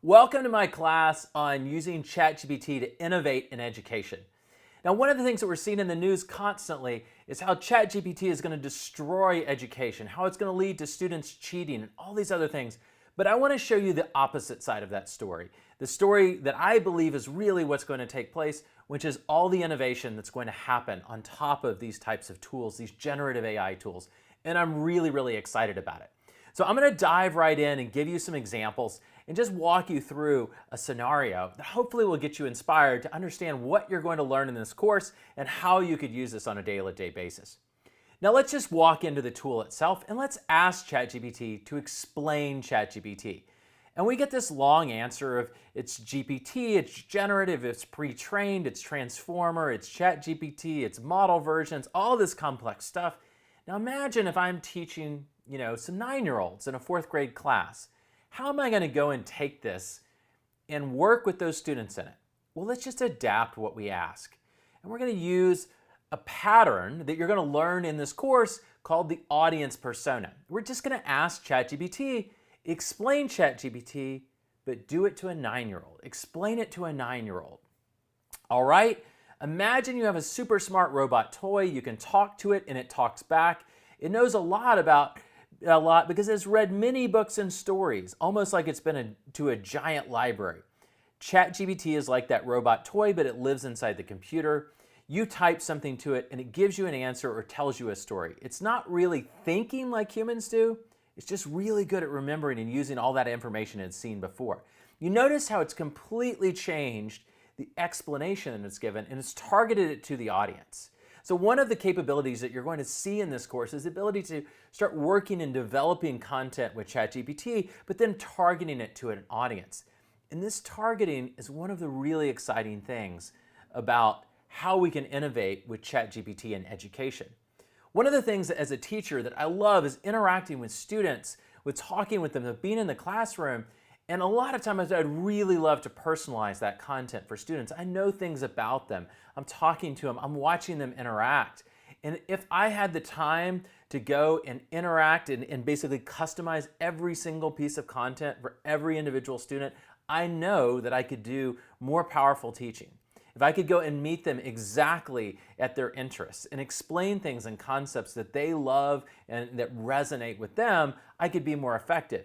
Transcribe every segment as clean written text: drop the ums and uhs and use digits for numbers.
Welcome to my class on using ChatGPT to innovate in education. Now, one of the things that we're seeing in the news constantly is how ChatGPT is going to destroy education, how it's going to lead to students cheating and all these other things. But I want to show you the opposite side of that story. The story that I believe is really what's going to take place, which is all the innovation that's going to happen on top of these types of tools, these generative AI tools. And I'm really excited about it. So I'm going to dive right in and give you some examples and just walk you through a scenario that hopefully will get you inspired to understand what you're going to learn in this course and how you could use this on a day-to-day basis. Now let's just walk into the tool itself and let's ask ChatGPT to explain ChatGPT. And we get this long answer of it's GPT, it's generative, it's pre-trained, it's transformer, it's ChatGPT, it's model versions, all this complex stuff. Now imagine if I'm teaching, some 9-year-olds in a 4th grade class. How am I going to go and take this and work with those students in it? Well, let's just adapt what we ask. And we're going to use a pattern that you're going to learn in this course called the audience persona. We're just going to ask ChatGPT, explain ChatGPT, but do it to a 9-year-old. Explain it to a 9-year-old. All right? Imagine you have a super smart robot toy. You can talk to it and it talks back. It knows a lot because it's read many books and stories, almost like it's been to a giant library. ChatGPT is like that robot toy, but it lives inside the computer. You type something to it and it gives you an answer or tells you a story. It's not really thinking like humans do. It's just really good at remembering and using all that information it's seen before. You notice how it's completely changed the explanation it's given and it's targeted it to the audience. So one of the capabilities that you're going to see in this course is the ability to start working and developing content with ChatGPT, but then targeting it to an audience. And this targeting is one of the really exciting things about how we can innovate with ChatGPT in education. One of the things that, as a teacher, that I love is interacting with students, with talking with them, of being in the classroom. And a lot of times I'd really love to personalize that content for students. I know things about them. I'm talking to them. I'm watching them interact. And if I had the time to go and interact and basically customize every single piece of content for every individual student, I know that I could do more powerful teaching. If I could go and meet them exactly at their interests and explain things and concepts that they love and that resonate with them, I could be more effective.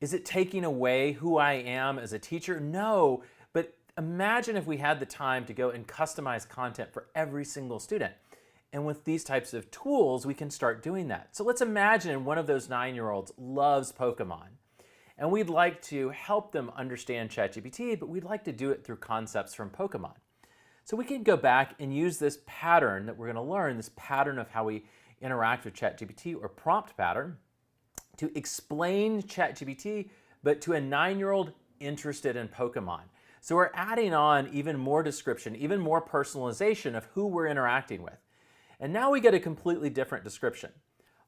Is it taking away who I am as a teacher? No, but imagine if we had the time to go and customize content for every single student. And with these types of tools, we can start doing that. So let's imagine one of those 9-year-olds loves Pokemon. And we'd like to help them understand ChatGPT, but we'd like to do it through concepts from Pokemon. So we can go back and use this pattern that we're going to learn, this pattern of how we interact with ChatGPT or prompt pattern, to explain ChatGPT, but to a 9-year-old interested in Pokemon. So we're adding on even more description, even more personalization of who we're interacting with. And now we get a completely different description.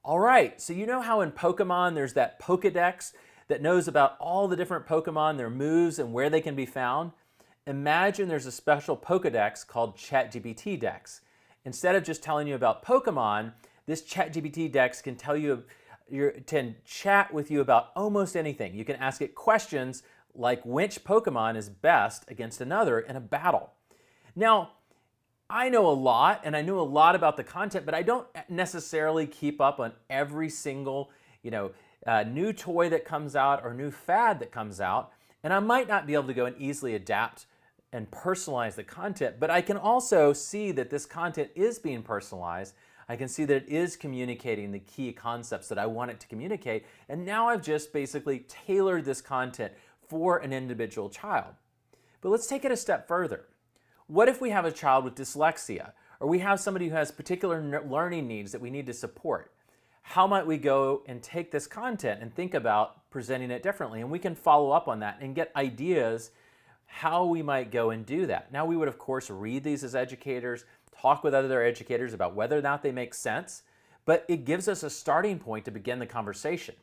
All right, so you know how in Pokemon there's that Pokedex that knows about all the different Pokemon, their moves, and where they can be found? Imagine there's a special Pokedex called ChatGPT Dex. Instead of just telling you about Pokemon, this ChatGPT Dex can tell you can chat with you about almost anything. You can ask it questions like which Pokemon is best against another in a battle. Now, I know a lot and I know a lot about the content, but I don't necessarily keep up on every single new toy that comes out or new fad that comes out. And I might not be able to go and easily adapt and personalize the content, but I can also see that this content is being personalized. I can see that it is communicating the key concepts that I want it to communicate. And now I've just basically tailored this content for an individual child. But let's take it a step further. What if we have a child with dyslexia, or we have somebody who has particular learning needs that we need to support? How might we go and take this content and think about presenting it differently? And we can follow up on that and get ideas how we might go and do that. Now, we would, of course, read these as educators, talk with other educators about whether or not they make sense, but it gives us a starting point to begin the conversation.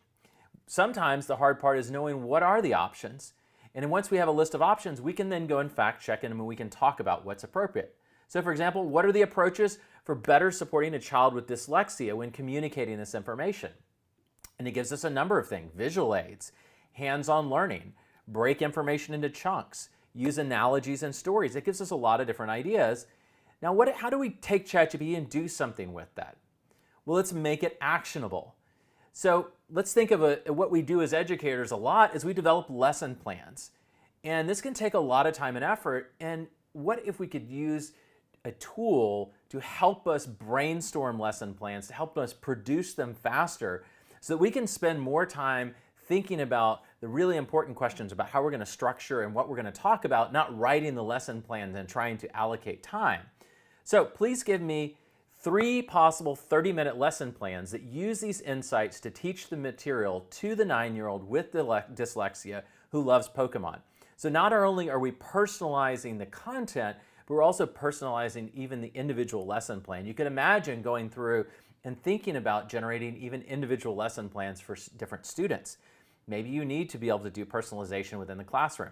Sometimes the hard part is knowing what are the options, and once we have a list of options, we can then go and fact check them and we can talk about what's appropriate. So for example, what are the approaches for better supporting a child with dyslexia when communicating this information? And it gives us a number of things: visual aids, hands-on learning, break information into chunks, use analogies and stories. It gives us a lot of different ideas. Now, how do we take ChatGPT and do something with that? Well, let's make it actionable. So let's think of what we do as educators a lot is we develop lesson plans. And this can take a lot of time and effort. And what if we could use a tool to help us brainstorm lesson plans, to help us produce them faster so that we can spend more time thinking about the really important questions about how we're going to structure and what we're going to talk about, not writing the lesson plans and trying to allocate time. So please give me 3 possible 30-minute lesson plans that use these insights to teach the material to the 9-year-old with dyslexia who loves Pokemon. So not only are we personalizing the content, but we're also personalizing even the individual lesson plan. You can imagine going through and thinking about generating even individual lesson plans for different students. Maybe you need to be able to do personalization within the classroom.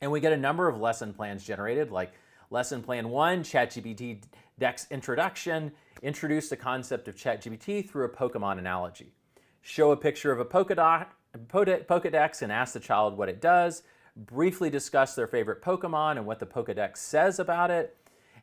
And we get a number of lesson plans generated, like Lesson Plan 1, ChatGPT Dex Introduction, introduce the concept of ChatGPT through a Pokemon analogy. Show a picture of a Pokedex and ask the child what it does. Briefly discuss their favorite Pokemon and what the Pokedex says about it.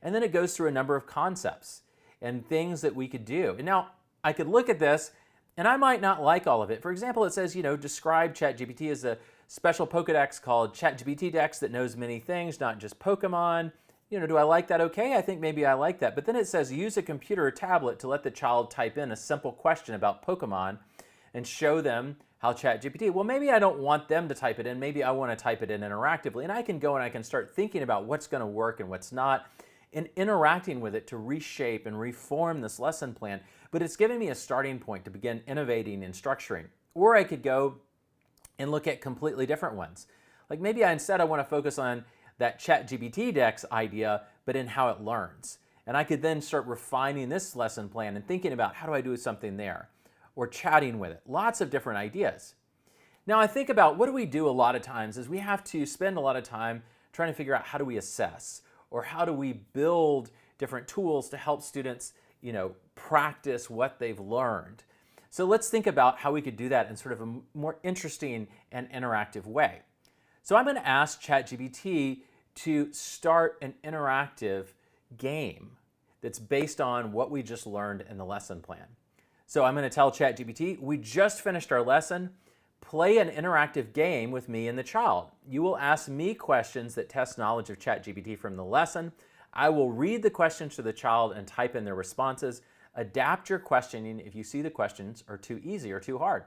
And then it goes through a number of concepts and things that we could do. And now, I could look at this and I might not like all of it. For example, it says, describe ChatGPT as a special Pokedex called ChatGPT Dex that knows many things, not just Pokemon. Do I like that? Okay, I think maybe I like that. But then it says use a computer or tablet to let the child type in a simple question about Pokemon and show them how ChatGPT. Well, maybe I don't want them to type it in. Maybe I want to type it in interactively. And I can go and I can start thinking about what's going to work and what's not and interacting with it to reshape and reform this lesson plan. But it's giving me a starting point to begin innovating and structuring. Or I could go and look at completely different ones. Like maybe instead I want to focus on that ChatGPT Dex idea, but in how it learns. And I could then start refining this lesson plan and thinking about how do I do something there, or chatting with it. Lots of different ideas. Now I think about what do we do a lot of times is we have to spend a lot of time trying to figure out how do we assess, or how do we build different tools to help students, practice what they've learned. So let's think about how we could do that in sort of a more interesting and interactive way. So I'm going to ask ChatGPT to start an interactive game that's based on what we just learned in the lesson plan. So I'm going to tell ChatGPT, we just finished our lesson. Play an interactive game with me and the child. You will ask me questions that test knowledge of ChatGPT from the lesson. I will read the questions to the child and type in their responses. Adapt your questioning if you see the questions are too easy or too hard.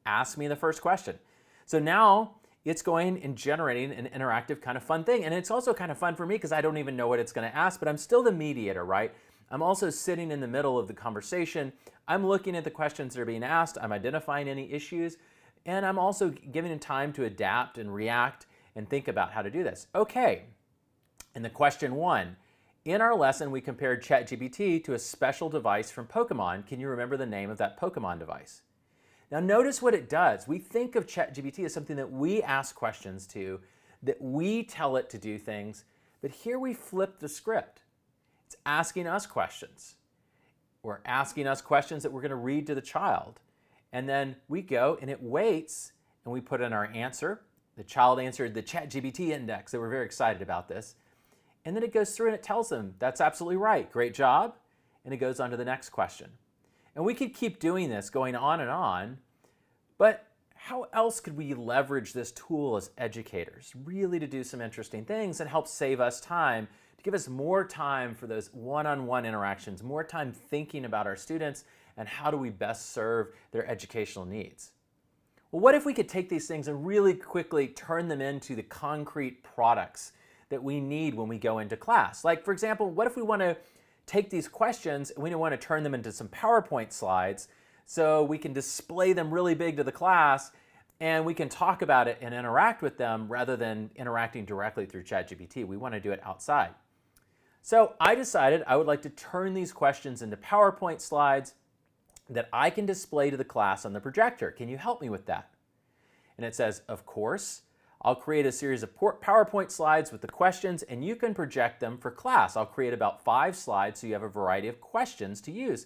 Ask me the first question. So now it's going and generating an interactive kind of fun thing. And it's also kind of fun for me because I don't even know what it's going to ask, but I'm still the mediator, right? I'm also sitting in the middle of the conversation. I'm looking at the questions that are being asked. I'm identifying any issues. And I'm also giving it time to adapt and react and think about how to do this. Okay, in the question 1, in our lesson, we compared ChatGPT to a special device from Pokemon. Can you remember the name of that Pokemon device? Now notice what it does. We think of ChatGPT as something that we ask questions to, that we tell it to do things, but here we flip the script. It's asking us questions. We're asking us questions that we're going to read to the child. And then we go and it waits and we put in our answer. The child answered the ChatGPT index. They were very excited about this. And then it goes through and it tells them, that's absolutely right, great job. And it goes on to the next question. And we could keep doing this, going on, but how else could we leverage this tool as educators, really to do some interesting things and help save us time, to give us more time for those one-on-one interactions, more time thinking about our students and how do we best serve their educational needs? Well, what if we could take these things and really quickly turn them into the concrete products that we need when we go into class? Like, for example, what if we want to take these questions and we want to turn them into some PowerPoint slides so we can display them really big to the class and we can talk about it and interact with them rather than interacting directly through ChatGPT. We want to do it outside. So I decided I would like to turn these questions into PowerPoint slides that I can display to the class on the projector. Can you help me with that? And it says, of course. I'll create a series of PowerPoint slides with the questions and you can project them for class. I'll create about 5 slides so you have a variety of questions to use.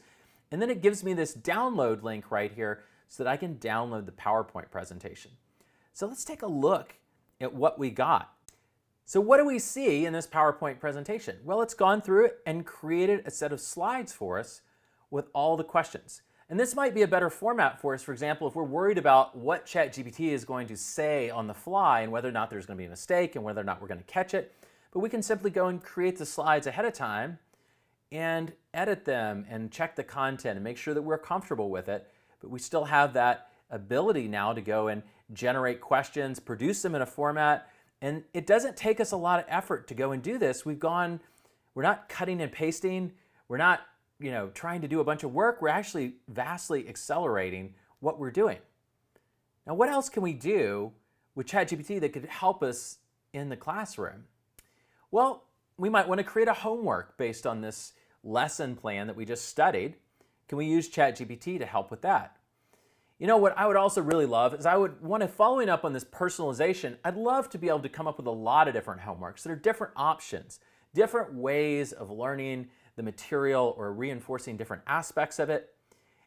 And then it gives me this download link right here so that I can download the PowerPoint presentation. So let's take a look at what we got. So what do we see in this PowerPoint presentation? Well, it's gone through it and created a set of slides for us with all the questions. And this might be a better format for us, for example, if we're worried about what ChatGPT is going to say on the fly and whether or not there's going to be a mistake and whether or not we're going to catch it. But we can simply go and create the slides ahead of time and edit them and check the content and make sure that we're comfortable with it. But we still have that ability now to go and generate questions, produce them in a format. And it doesn't take us a lot of effort to go and do this. We're not cutting and pasting. We're not, trying to do a bunch of work. We're actually vastly accelerating what we're doing. Now, what else can we do with ChatGPT that could help us in the classroom? Well, we might want to create a homework based on this lesson plan that we just studied. Can we use ChatGPT to help with that? What I would also really love is following up on this personalization, I'd love to be able to come up with a lot of different homeworks that are different options, different ways of learning the material or reinforcing different aspects of it.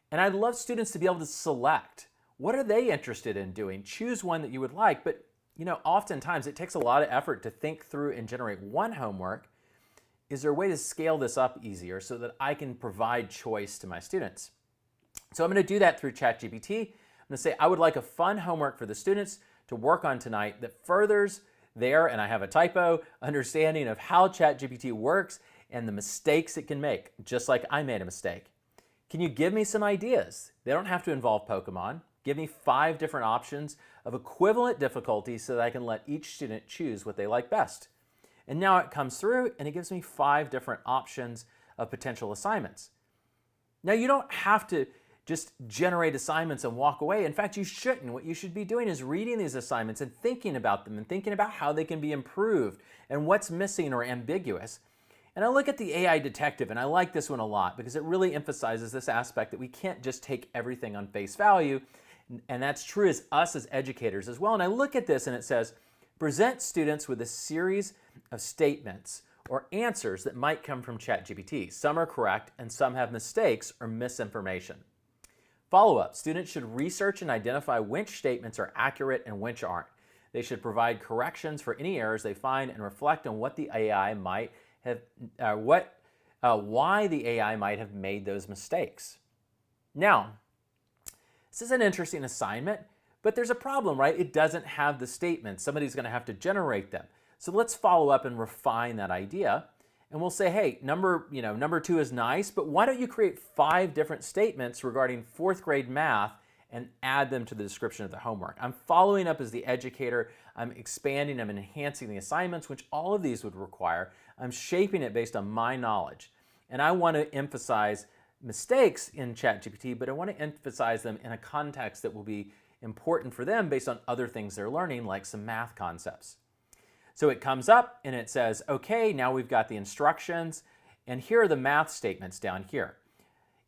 And I'd love students to be able to select what are they interested in doing, choose one that you would like. But oftentimes it takes a lot of effort to think through and generate one homework. Is there a way to scale this up easier so that I can provide choice to my students? So I'm going to do that through ChatGPT. I'm going to say I would like a fun homework for the students to work on tonight that furthers their, and I have a typo, understanding of how ChatGPT works and the mistakes it can make, just like I made a mistake. Can you give me some ideas? They don't have to involve Pokemon. Give me 5 different options of equivalent difficulty so that I can let each student choose what they like best. And now it comes through and it gives me 5 different options of potential assignments. Now you don't have to just generate assignments and walk away. In fact, you shouldn't. What you should be doing is reading these assignments and thinking about them and thinking about how they can be improved and what's missing or ambiguous. And I look at the AI detective, and I like this one a lot because it really emphasizes this aspect that we can't just take everything on face value. And that's true as us as educators as well. And I look at this and it says, present students with a series of statements or answers that might come from ChatGPT. Some are correct and some have mistakes or misinformation. Follow-up, students should research and identify which statements are accurate and which aren't. They should provide corrections for any errors they find and reflect on what the AI might have, why the AI might have made those mistakes. Now, this is an interesting assignment, but there's a problem, right? It doesn't have the statements. Somebody's going to have to generate them. So let's follow up and refine that idea. And we'll say, hey, number 2 is nice, but why don't you create 5 different statements regarding 4th grade math and add them to the description of the homework? I'm following up as the educator. I'm expanding, I'm enhancing the assignments, which all of these would require. I'm shaping it based on my knowledge. And I want to emphasize mistakes in ChatGPT, but I want to emphasize them in a context that will be important for them based on other things they're learning, like some math concepts. So it comes up and it says, okay, now we've got the instructions, and here are the math statements down here.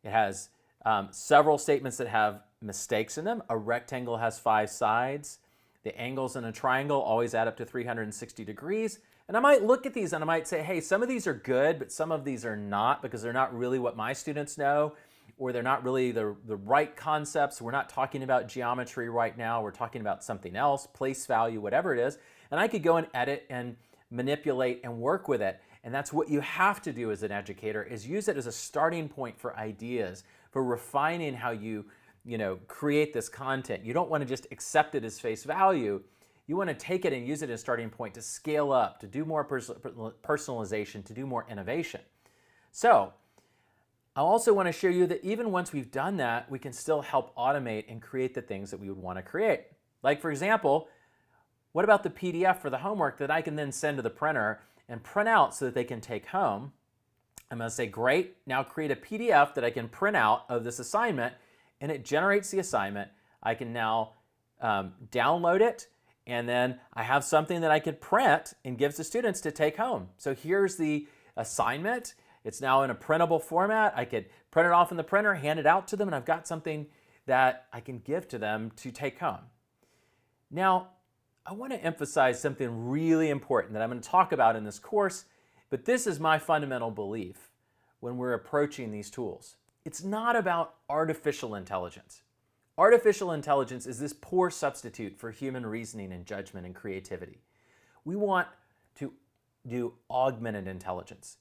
It has several statements that have mistakes in them. A rectangle has 5 sides. The angles in a triangle always add up to 360 degrees. And I might look at these and I might say, hey, some of these are good, but some of these are not because they're not really what my students know, or they're not really the right concepts. We're not talking about geometry right now. We're talking about something else, place value, whatever it is. And I could go and edit and manipulate and work with it. And that's what you have to do as an educator, is use it as a starting point for ideas, for refining how you create this content. You don't want to just accept it as face value. You want to take it and use it as a starting point to scale up, to do more personalization, to do more innovation. So I also want to show you that even once we've done that, we can still help automate and create the things that we would want to create. Like, for example, what about the PDF for the homework that I can then send to the printer and print out so that they can take home? I'm going to say, great, now create a PDF that I can print out of this assignment, and it generates the assignment. I can now download it, and then I have something that I could print and give to students to take home. So here's the assignment. It's now in a printable format. I could print it off in the printer, hand it out to them, and I've got something that I can give to them to take home. Now, I want to emphasize something really important that I'm going to talk about in this course, but this is my fundamental belief when we're approaching these tools. It's not about artificial intelligence. Artificial intelligence is this poor substitute for human reasoning and judgment and creativity. We want to do augmented intelligence.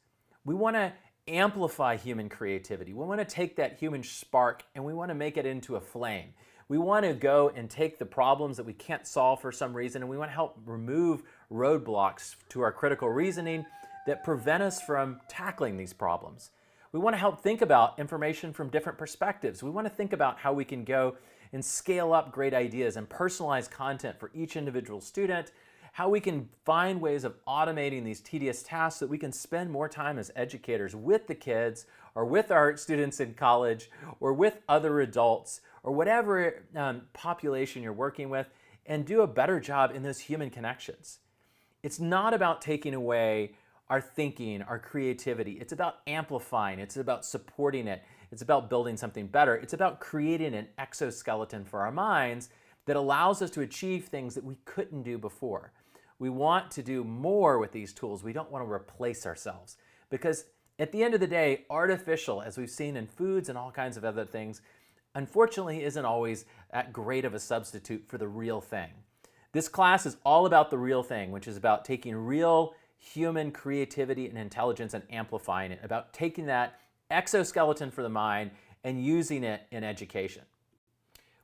We want to amplify human creativity. We want to take that human spark and we want to make it into a flame. We want to go and take the problems that we can't solve for some reason, and we want to help remove roadblocks to our critical reasoning that prevent us from tackling these problems. We want to help think about information from different perspectives. We want to think about how we can go and scale up great ideas and personalize content for each individual student, how we can find ways of automating these tedious tasks so that we can spend more time as educators with the kids or with our students in college or with other adults or whatever population you're working with, and do a better job in those human connections. It's not about taking away our thinking, our creativity. It's about amplifying. It's about supporting it. It's about building something better. It's about creating an exoskeleton for our minds that allows us to achieve things that we couldn't do before. We want to do more with these tools. We don't want to replace ourselves, because at the end of the day, artificial, as we've seen in foods and all kinds of other things, unfortunately isn't always that great of a substitute for the real thing. This class is all about the real thing, which is about taking real human creativity and intelligence and amplifying it, about taking that exoskeleton for the mind and using it in education.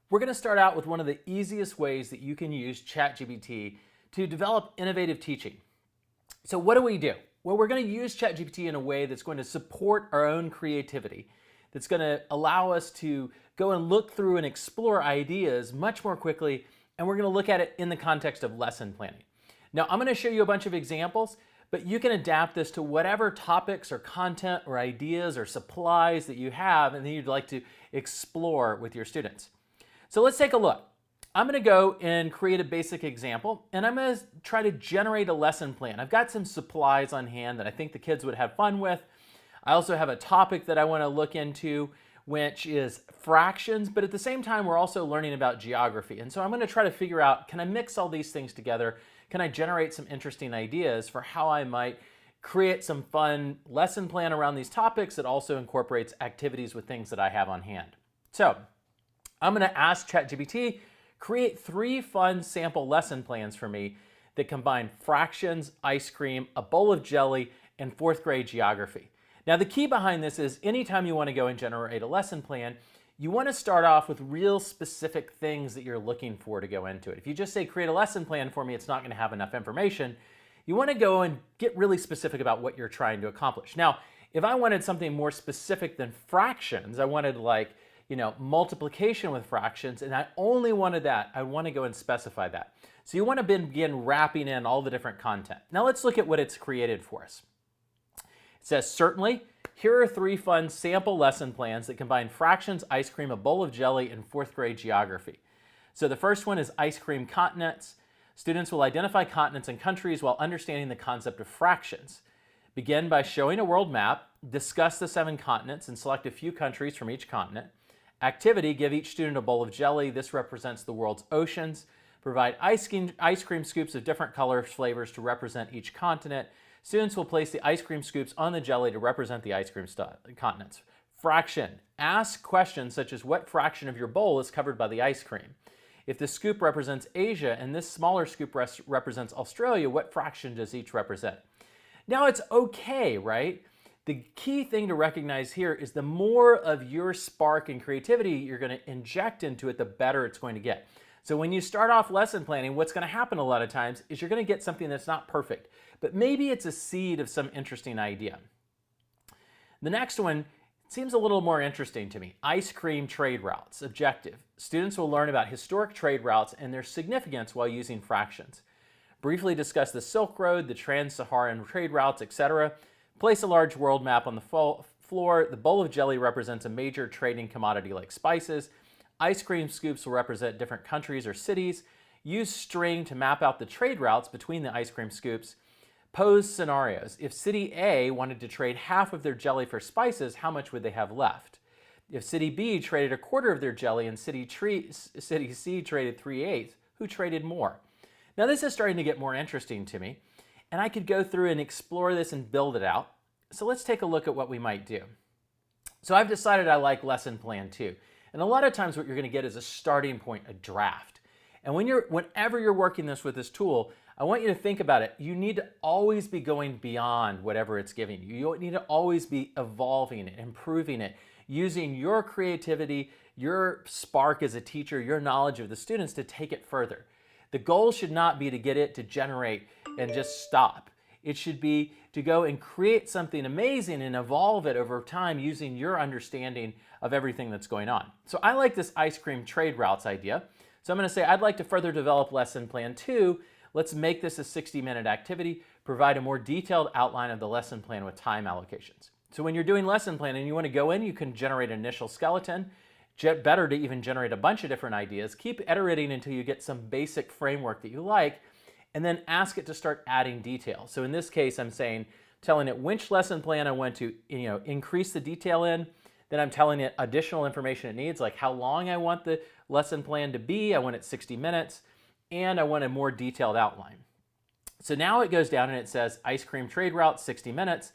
We're going to start out with one of the easiest ways that you can use ChatGPT to develop innovative teaching. So what do? Well, we're going to use ChatGPT in a way that's going to support our own creativity, that's going to allow us to go and look through and explore ideas much more quickly, and we're going to look at it in the context of lesson planning. Now, I'm going to show you a bunch of examples, but you can adapt this to whatever topics or content or ideas or supplies that you have and that you'd like to explore with your students. So let's take a look. I'm going to go and create a basic example, and I'm going to try to generate a lesson plan. I've got some supplies on hand that I think the kids would have fun with. I also have a topic that I want to look into, which is fractions, but at the same time, we're also learning about geography. And so I'm going to try to figure out, can I mix all these things together? Can I generate some interesting ideas for how I might create some fun lesson plan around these topics that also incorporates activities with things that I have on hand? So I'm going to ask ChatGPT, create 3 fun sample lesson plans for me that combine fractions, ice cream, a bowl of jelly, and 4th grade geography. Now, the key behind this is anytime you want to go and generate a lesson plan, you want to start off with real specific things that you're looking for to go into it. If you just say, create a lesson plan for me, it's not going to have enough information. You want to go and get really specific about what you're trying to accomplish. Now, if I wanted something more specific than fractions, I wanted like, multiplication with fractions, and I only wanted that, I want to go and specify that. So you want to begin wrapping in all the different content. Now let's look at what it's created for us. It says, certainly, here are 3 fun sample lesson plans that combine fractions, ice cream, a bowl of jelly, and 4th grade geography. So the first one is ice cream continents. Students will identify continents and countries while understanding the concept of fractions. Begin by showing a world map, discuss the 7 continents, and select a few countries from each continent. Activity, give each student a bowl of jelly. This represents the world's oceans. Provide ice cream scoops of different color flavors to represent each continent. Students will place the ice cream scoops on the jelly to represent the ice cream continents. Fraction. Ask questions such as, what fraction of your bowl is covered by the ice cream? If the scoop represents Asia and this smaller scoop represents Australia, what fraction does each represent? Now it's okay, right? The key thing to recognize here is the more of your spark and creativity you're going to inject into it, the better it's going to get. So when you start off lesson planning, what's going to happen a lot of times is you're going to get something that's not perfect, but maybe it's a seed of some interesting idea. The next one seems a little more interesting to me. Ice cream trade routes. Objective. Students will learn about historic trade routes and their significance while using fractions. Briefly discuss the Silk Road, the Trans-Saharan trade routes, etc. Place a large world map on the floor. The bowl of jelly represents a major trading commodity like spices. Ice cream scoops will represent different countries or cities. Use string to map out the trade routes between the ice cream scoops. Pose scenarios. If City A wanted to trade half of their jelly for spices, how much would they have left? If City B traded a quarter of their jelly and City C traded 3/8, who traded more? Now this is starting to get more interesting to me, and I could go through and explore this and build it out. So let's take a look at what we might do. So I've decided I like lesson plan 2. And a lot of times what you're going to get is a starting point, a draft. And whenever you're working with this tool, I want you to think about it. You need to always be going beyond whatever it's giving you. You need to always be evolving it, improving it, using your creativity, your spark as a teacher, your knowledge of the students to take it further. The goal should not be to get it to generate and just stop. It should be to go and create something amazing and evolve it over time using your understanding of everything that's going on. So I like this ice cream trade routes idea. So I'm going to say I'd like to further develop lesson plan 2. Let's make this a 60-minute activity, provide a more detailed outline of the lesson plan with time allocations. So when you're doing lesson plan and you want to go in, you can generate an initial skeleton. Better to even generate a bunch of different ideas. Keep iterating until you get some basic framework that you like, and then ask it to start adding detail. So in this case, I'm telling it which lesson plan I want to increase the detail in. Then I'm telling it additional information it needs, like how long I want the lesson plan to be. I want it 60 minutes, and I want a more detailed outline. So now it goes down and it says ice cream trade route, 60 minutes.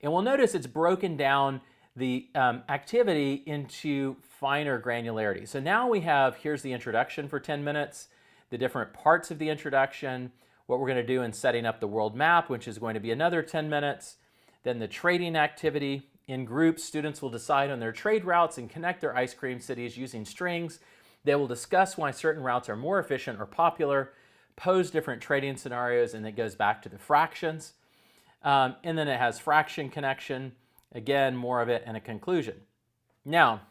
And we'll notice it's broken down the activity into finer granularity. So now we have, here's the introduction for 10 minutes, the different parts of the introduction, what we're going to do in setting up the world map, which is going to be another 10 minutes, then the trading activity. In groups, students will decide on their trade routes and connect their ice cream cities using strings. They will discuss why certain routes are more efficient or popular, pose different trading scenarios, and it goes back to the fractions. And then it has fraction connection, again, more of it, and a conclusion. Now,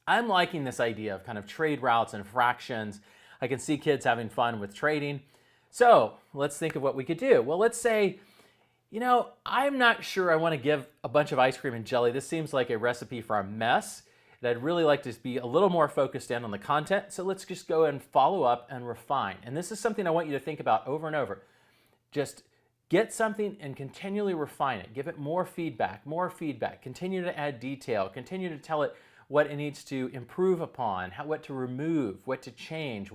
I'm liking this idea of kind of trade routes and fractions. I can see kids having fun with trading. So let's think of what we could do. Well, let's say, I'm not sure I want to give a bunch of ice cream and jelly. This seems like a recipe for a mess. And I'd really like to be a little more focused in on the content. So let's just go and follow up and refine. And this is something I want you to think about over and over. Just get something and continually refine it. Give it more feedback, continue to add detail, continue to tell it what it needs to improve upon, what to remove, what to change,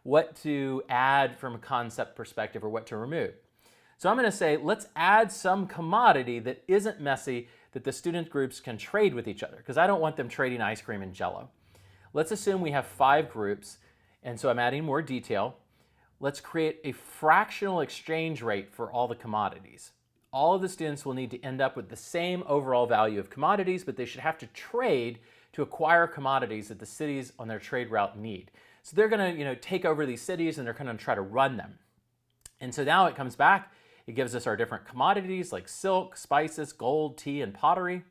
what to add from a concept perspective, or what to remove. So I'm going to say, let's add some commodity that isn't messy, that the student groups can trade with each other, because I don't want them trading ice cream and Jell-O. Let's assume we have 5 groups, and so I'm adding more detail. Let's create a fractional exchange rate for all the commodities. All of the students will need to end up with the same overall value of commodities, but they should have to trade to acquire commodities that the cities on their trade route need. So they're going to take over these cities and they're going to try to run them. And so now it comes back. It gives us our different commodities like silk, spices, gold, tea, and pottery.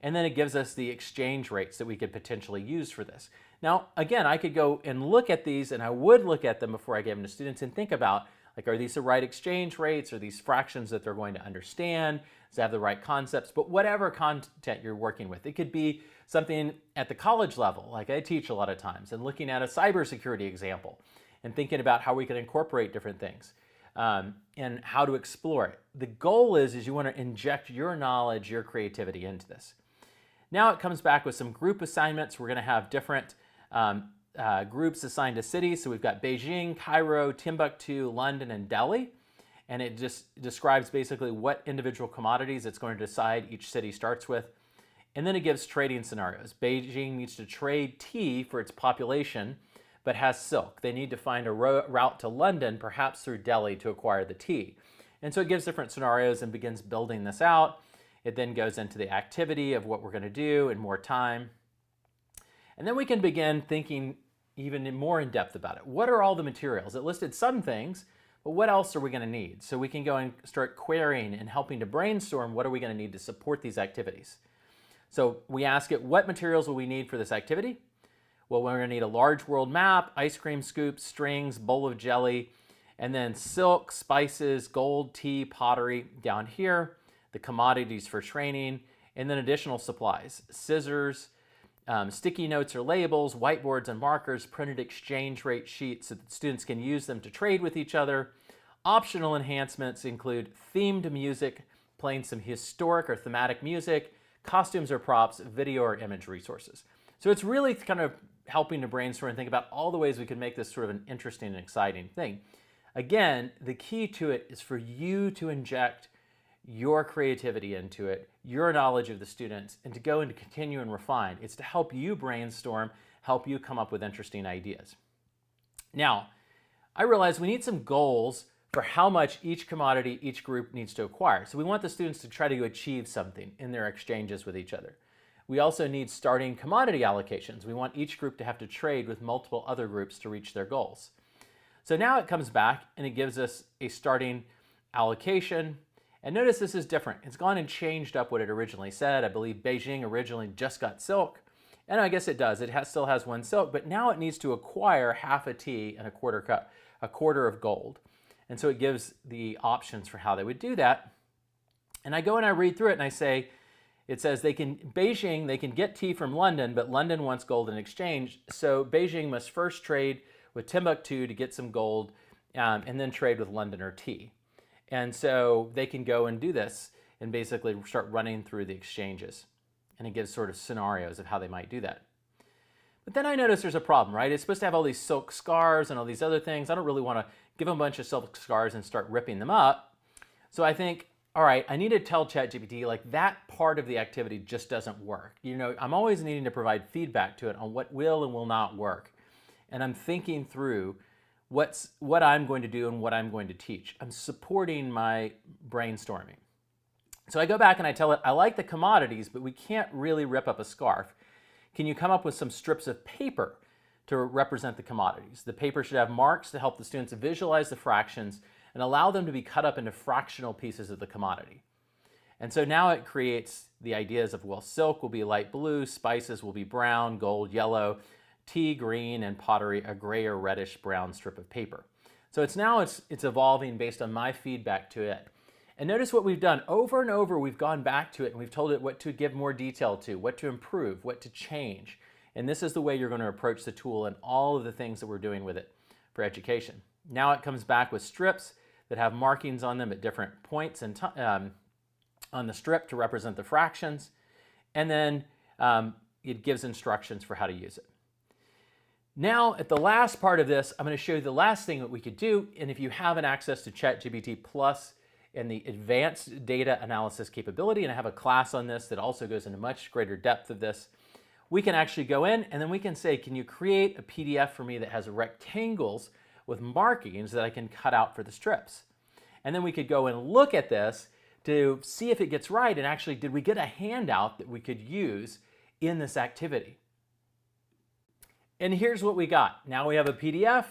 And then it gives us the exchange rates that we could potentially use for this. Now, again, I could go and look at these, and I would look at them before I gave them to students and think about, like, are these the right exchange rates? Are these fractions that they're going to understand? Does it have the right concepts? But whatever content you're working with, it could be something at the college level, like I teach a lot of times, and looking at a cybersecurity example and thinking about how we can incorporate different things. And how to explore it. The goal is you want to inject your knowledge, your creativity into this. Now it comes back with some group assignments. We're going to have different groups assigned to cities. So we've got Beijing, Cairo, Timbuktu, London, and Delhi. And it just describes basically what individual commodities it's going to decide each city starts with. And then it gives trading scenarios. Beijing needs to trade tea for its population, but has silk. They need to find a route to London, perhaps through Delhi, to acquire the tea. And so it gives different scenarios and begins building this out. It then goes into the activity of what we're going to do in more time. And then we can begin thinking even more in depth about it. What are all the materials? It listed some things, but what else are we going to need? So we can go and start querying and helping to brainstorm what are we going to need to support these activities. So we ask it, what materials will we need for this activity? Well, we're going to need a large world map, ice cream scoops, strings, bowl of jelly, and then silk, spices, gold, tea, pottery down here, the commodities for training, and then additional supplies, scissors, sticky notes or labels, whiteboards and markers, printed exchange rate sheets so that students can use them to trade with each other. Optional enhancements include themed music, playing some historic or thematic music, costumes or props, video or image resources. So it's really kind of helping to brainstorm and think about all the ways we can make this sort of an interesting and exciting thing. Again, the key to it is for you to inject your creativity into it, your knowledge of the students, and to go and to continue and refine. It's to help you brainstorm, help you come up with interesting ideas. Now, I realize we need some goals for how much each commodity, each group needs to acquire. So we want the students to try to achieve something in their exchanges with each other. We also need starting commodity allocations. We want each group to have to trade with multiple other groups to reach their goals. So now it comes back and it gives us a starting allocation. And notice this is different. It's gone and changed up what it originally said. I believe Beijing originally just got silk. And I guess it does. It still has 1 silk, but now it needs to acquire half a tea and a quarter of gold. And so it gives the options for how they would do that. And I go and I read through it and I say, it says Beijing, they can get tea from London, but London wants gold in exchange. So Beijing must first trade with Timbuktu to get some gold and then trade with London or tea. And so they can go and do this and basically start running through the exchanges. And it gives sort of scenarios of how they might do that. But then I notice there's a problem, right? It's supposed to have all these silk scarves and all these other things. I don't really want to give them a bunch of silk scarves and start ripping them up. So I think, all right, I need to tell ChatGPT, like, that part of the activity just doesn't work. You know, I'm always needing to provide feedback to it on what will and will not work. And I'm thinking through what I'm going to do and what I'm going to teach. I'm supporting my brainstorming. So I go back and I tell it, I like the commodities, but we can't really rip up a scarf. Can you come up with some strips of paper to represent the commodities? The paper should have marks to help the students visualize the fractions and allow them to be cut up into fractional pieces of the commodity. And so now it creates the ideas of, well, silk will be light blue, spices will be brown, gold, yellow, tea green, and pottery a gray or reddish brown strip of paper. So it's evolving based on my feedback to it. And notice what we've done. Over and over, we've gone back to it and we've told it what to give more detail to, what to improve, what to change. And this is the way you're going to approach the tool and all of the things that we're doing with it for education. Now it comes back with strips that have markings on them at different points and on the strip to represent the fractions. And then it gives instructions for how to use it. Now, at the last part of this, I'm going to show you the last thing that we could do. And if you have an access to ChatGPT Plus and the advanced data analysis capability, and I have a class on this that also goes into much greater depth of this, we can actually go in and then we can say, can you create a PDF for me that has rectangles with markings that I can cut out for the strips? And then we could go and look at this to see if it gets right and actually did we get a handout that we could use in this activity. And here's what we got. Now we have a PDF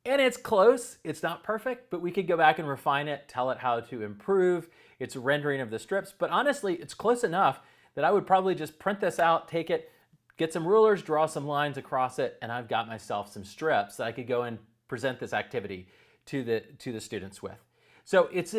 and it's close. It's not perfect, but we could go back and refine it, tell it how to improve its rendering of the strips. But honestly, it's close enough that I would probably just print this out, take it, get some rulers, draw some lines across it, and I've got myself some strips that I could go and present this activity to the students with. So it's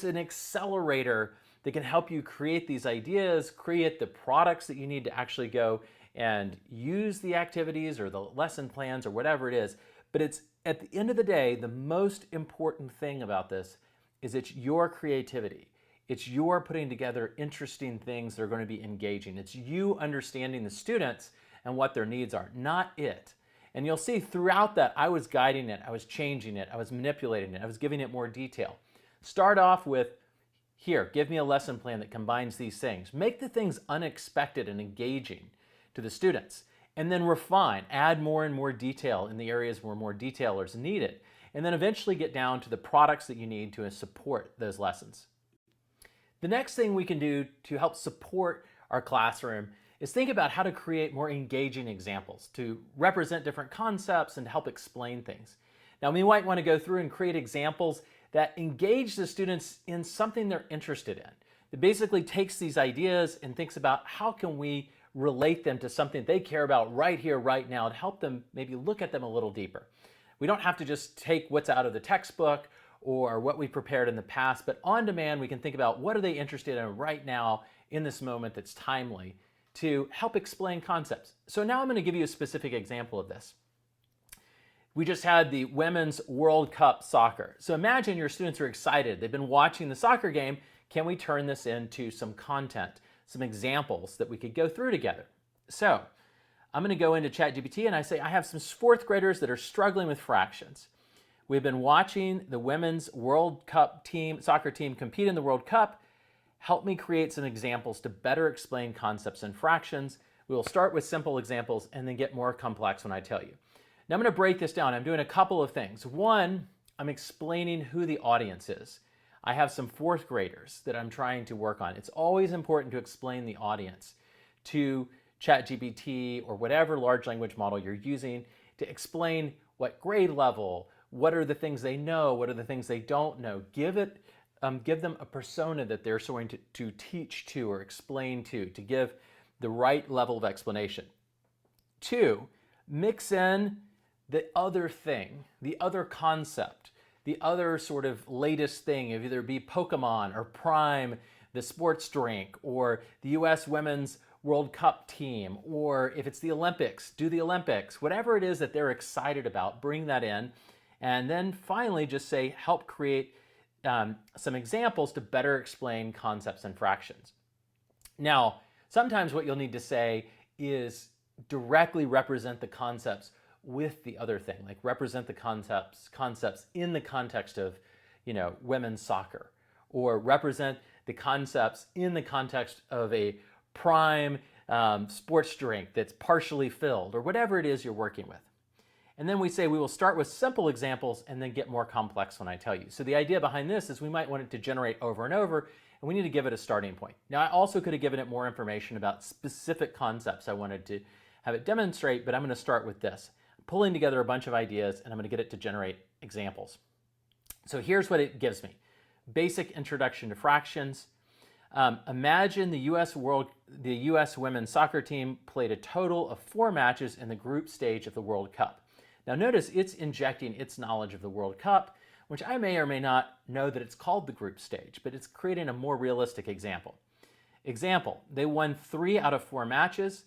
an accelerator that can help you create these ideas, create the products that you need to actually go and use the activities or the lesson plans or whatever it is. But it's, at the end of the day, the most important thing about this is it's your creativity. It's your putting together interesting things that are going to be engaging. It's you understanding the students and what their needs are, not it. And you'll see throughout that, I was guiding it, I was changing it, I was manipulating it, I was giving it more detail. Start off with, here, give me a lesson plan that combines these things. Make the things unexpected and engaging to the students. And then refine, add more and more detail in the areas where more detail is needed. And then eventually get down to the products that you need to support those lessons. The next thing we can do to help support our classroom is think about how to create more engaging examples to represent different concepts and to help explain things. Now, we might want to go through and create examples that engage the students in something they're interested in. That basically takes these ideas and thinks about how can we relate them to something they care about right here, right now, and help them maybe look at them a little deeper. We don't have to just take what's out of the textbook or what we prepared in the past, but on demand, we can think about what are they interested in right now in this moment that's timely to help explain concepts. So now I'm going to give you a specific example of this. We just had the Women's World Cup soccer. So imagine your students are excited. They've been watching the soccer game. Can we turn this into some content, some examples that we could go through together? So I'm going to go into ChatGPT and I say, I have some fourth graders that are struggling with fractions. We've been watching the Women's World Cup team, soccer team compete in the World Cup. help me create some examples to better explain concepts and fractions. We will start with simple examples and then get more complex when I tell you. Now I'm going to break this down. I'm doing a couple of things. One, I'm explaining who the audience is. I have some fourth graders that I'm trying to work on. It's always important to explain the audience to ChatGPT or whatever large language model you're using, to explain what grade level, what are the things they know, what are the things they don't know. Give them a persona that they're going to teach to or explain to give the right level of explanation. Two, mix in the other thing, the other concept, the other sort of latest thing, either be Pokemon or Prime, the sports drink, or the US Women's World Cup team, or if it's the Olympics, do the Olympics. Whatever it is that they're excited about, bring that in. And then finally just say, help create some examples to better explain concepts and fractions. Now, sometimes what you'll need to say is directly represent the concepts with the other thing, like represent the concepts in the context of, women's soccer, or represent the concepts in the context of a Prime sports drink that's partially filled, or whatever it is you're working with. And then we say we will start with simple examples and then get more complex when I tell you. So the idea behind this is we might want it to generate over and over, and we need to give it a starting point. Now, I also could have given it more information about specific concepts I wanted to have it demonstrate, but I'm going to start with this. I'm pulling together a bunch of ideas, and I'm going to get it to generate examples. So here's what it gives me. Basic introduction to fractions. Imagine the U.S. women's soccer team played a total of 4 matches in the group stage of the World Cup. Now notice it's injecting its knowledge of the World Cup, which I may or may not know that it's called the group stage, but it's creating a more realistic example. Example, they won 3 out of 4 matches.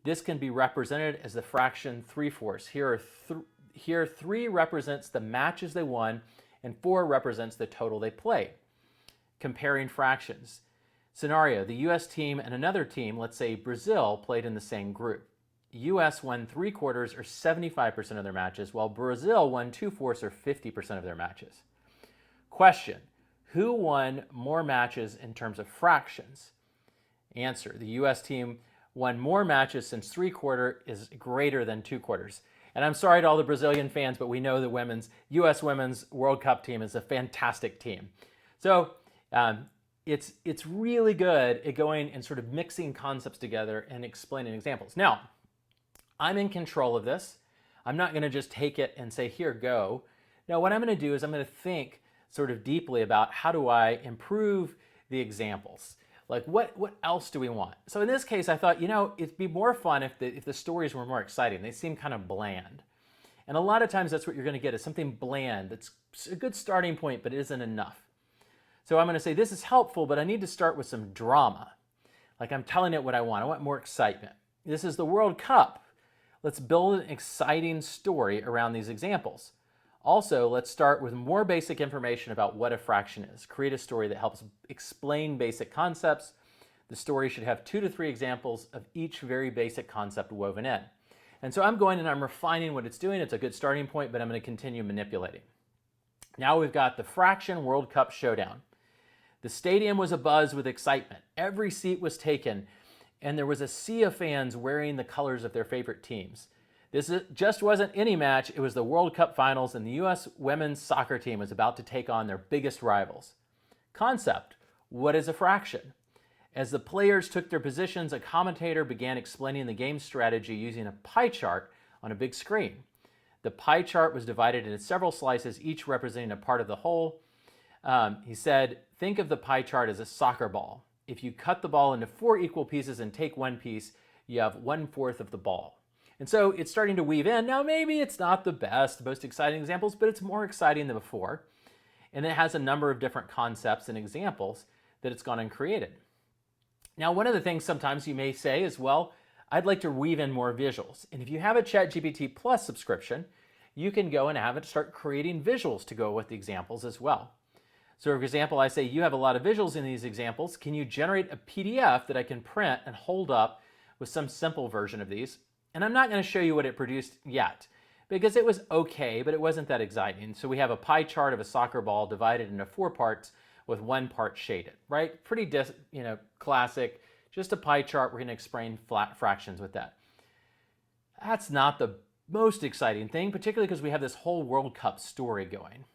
This can be represented as the fraction 3/4. Here 3 represents the matches they won, and 4 represents the total they played. Comparing fractions. Scenario, the U.S. team and another team, let's say Brazil, played in the same group. U.S. won 3/4 or 75% of their matches, while Brazil won 2/4 or 50% of their matches. Question, who won more matches in terms of fractions? Answer, the U.S. team won more matches since 3/4 is greater than 2/4. And I'm sorry to all the Brazilian fans, but we know the U.S. Women's World Cup team is a fantastic team. So it's really good at going and sort of mixing concepts together and explaining examples. Now, I'm in control of this. I'm not going to just take it and say, here, go. Now, what I'm going to do is I'm going to think sort of deeply about how do I improve the examples? Like, what else do we want? So in this case, I thought, it'd be more fun if the stories were more exciting. They seem kind of bland. And a lot of times that's what you're going to get, is something bland that's a good starting point, but it isn't enough. So I'm going to say, this is helpful, but I need to start with some drama. Like, I'm telling it what I want. I want more excitement. This is the World Cup. Let's build an exciting story around these examples. Also, let's start with more basic information about what a fraction is. Create a story that helps explain basic concepts. The story should have 2 to 3 examples of each very basic concept woven in. And so I'm going and I'm refining what it's doing. It's a good starting point, but I'm going to continue manipulating. Now we've got the Fraction World Cup Showdown. The stadium was abuzz with excitement. Every seat was taken, and there was a sea of fans wearing the colors of their favorite teams. This just wasn't any match. It was the World Cup Finals, and the U.S. women's soccer team was about to take on their biggest rivals. Concept, what is a fraction? As the players took their positions, a commentator began explaining the game strategy using a pie chart on a big screen. The pie chart was divided into several slices, each representing a part of the whole. He said, think of the pie chart as a soccer ball. If you cut the ball into 4 equal pieces and take one piece, you have 1/4 of the ball. And so it's starting to weave in. Now, maybe it's not the best, most exciting examples, but it's more exciting than before. And it has a number of different concepts and examples that it's gone and created. Now, one of the things sometimes you may say is, well, I'd like to weave in more visuals. And if you have a ChatGPT Plus subscription, you can go and have it start creating visuals to go with the examples as well. So for example, I say, you have a lot of visuals in these examples. Can you generate a PDF that I can print and hold up with some simple version of these? And I'm not going to show you what it produced yet, because it was okay, but it wasn't that exciting. So we have a pie chart of a soccer ball divided into 4 parts with one part shaded, right? Pretty, classic, just a pie chart. We're going to explain flat fractions with that. That's not the most exciting thing, particularly because we have this whole World Cup story going.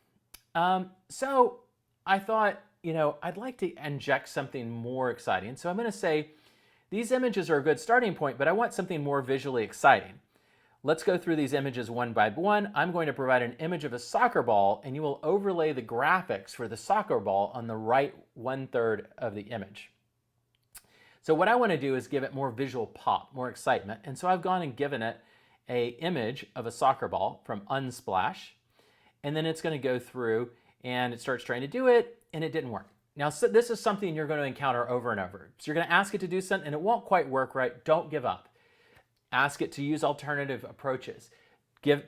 So I thought, I'd like to inject something more exciting. So I'm going to say these images are a good starting point, but I want something more visually exciting. Let's go through these images one by one. I'm going to provide an image of a soccer ball, and you will overlay the graphics for the soccer ball on the right 1/3 of the image. So what I want to do is give it more visual pop, more excitement. And so I've gone and given it an image of a soccer ball from Unsplash. And then it's going to go through and it starts trying to do it, and it didn't work. Now, so this is something you're going to encounter over and over. So you're going to ask it to do something, and it won't quite work right. Don't give up. Ask it to use alternative approaches.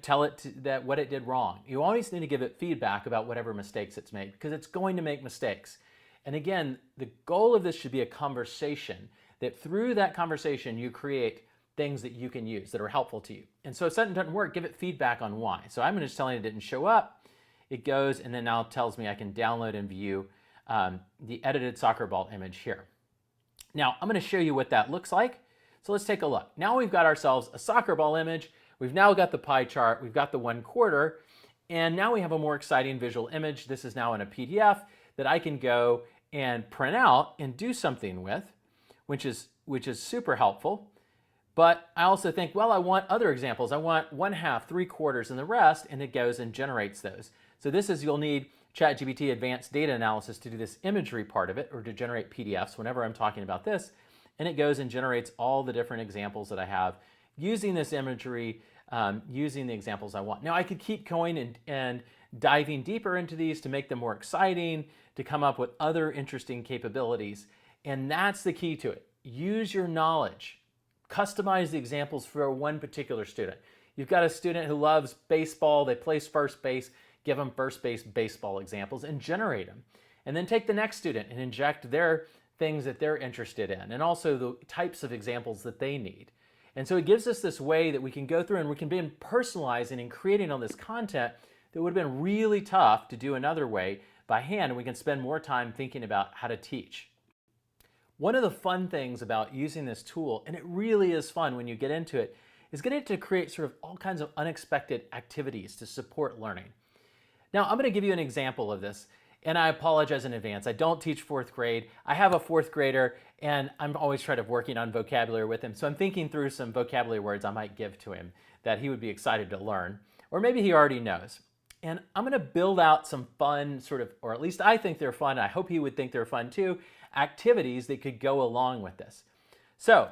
Tell it that what it did wrong. You always need to give it feedback about whatever mistakes it's made, because it's going to make mistakes. And again, the goal of this should be a conversation, that through that conversation you create things that you can use that are helpful to you. And so if something doesn't work, give it feedback on why. So I'm just telling it didn't show up. It goes and then now it tells me I can download and view the edited soccer ball image here. Now I'm going to show you what that looks like. So let's take a look. Now we've got ourselves a soccer ball image. We've now got the pie chart. We've got the 1/4. And now we have a more exciting visual image. This is now in a PDF that I can go and print out and do something with, which is super helpful. But I also think, well, I want other examples. I want 1/2, 3/4, and the rest, and it goes and generates those. So this is, you'll need ChatGPT advanced data analysis to do this imagery part of it, or to generate PDFs whenever I'm talking about this. And it goes and generates all the different examples that I have using this imagery, using the examples I want. Now I could keep going and diving deeper into these to make them more exciting, to come up with other interesting capabilities. And that's the key to it. Use your knowledge. Customize the examples for one particular student. You've got a student who loves baseball, they play first base, give them first base baseball examples and generate them. And then take the next student and inject their things that they're interested in, and also the types of examples that they need. And so it gives us this way that we can go through and we can begin personalizing and creating all this content that would have been really tough to do another way by hand, and we can spend more time thinking about how to teach. One of the fun things about using this tool, and it really is fun when you get into it, is getting it to create sort of all kinds of unexpected activities to support learning. Now, I'm going to give you an example of this, and I apologize in advance. I don't teach 4th grade. I have a 4th grader, and I'm always trying to working on vocabulary with him. So I'm thinking through some vocabulary words I might give to him that he would be excited to learn, or maybe he already knows. And I'm going to build out some fun sort of, or at least I think they're fun, I hope he would think they're fun too, activities that could go along with this. So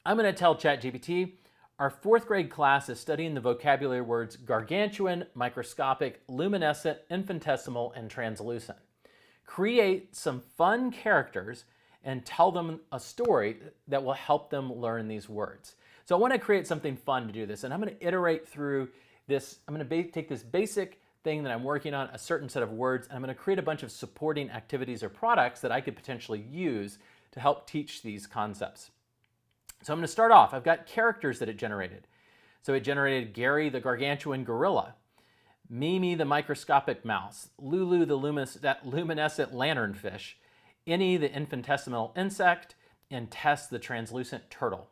I'm going to tell ChatGPT, our 4th grade class is studying the vocabulary words gargantuan, microscopic, luminescent, infinitesimal, and translucent. Create some fun characters and tell them a story that will help them learn these words. So I want to create something fun to do this, and I'm going to iterate through this. I'm going to take this basic thing that I'm working on, a certain set of words, and I'm going to create a bunch of supporting activities or products that I could potentially use to help teach these concepts. So I'm going to start off. I've got characters that it generated. So it generated Gary the gargantuan gorilla, Mimi the microscopic mouse, Lulu the luminescent lanternfish, Innie the infinitesimal insect, and Tess the translucent turtle.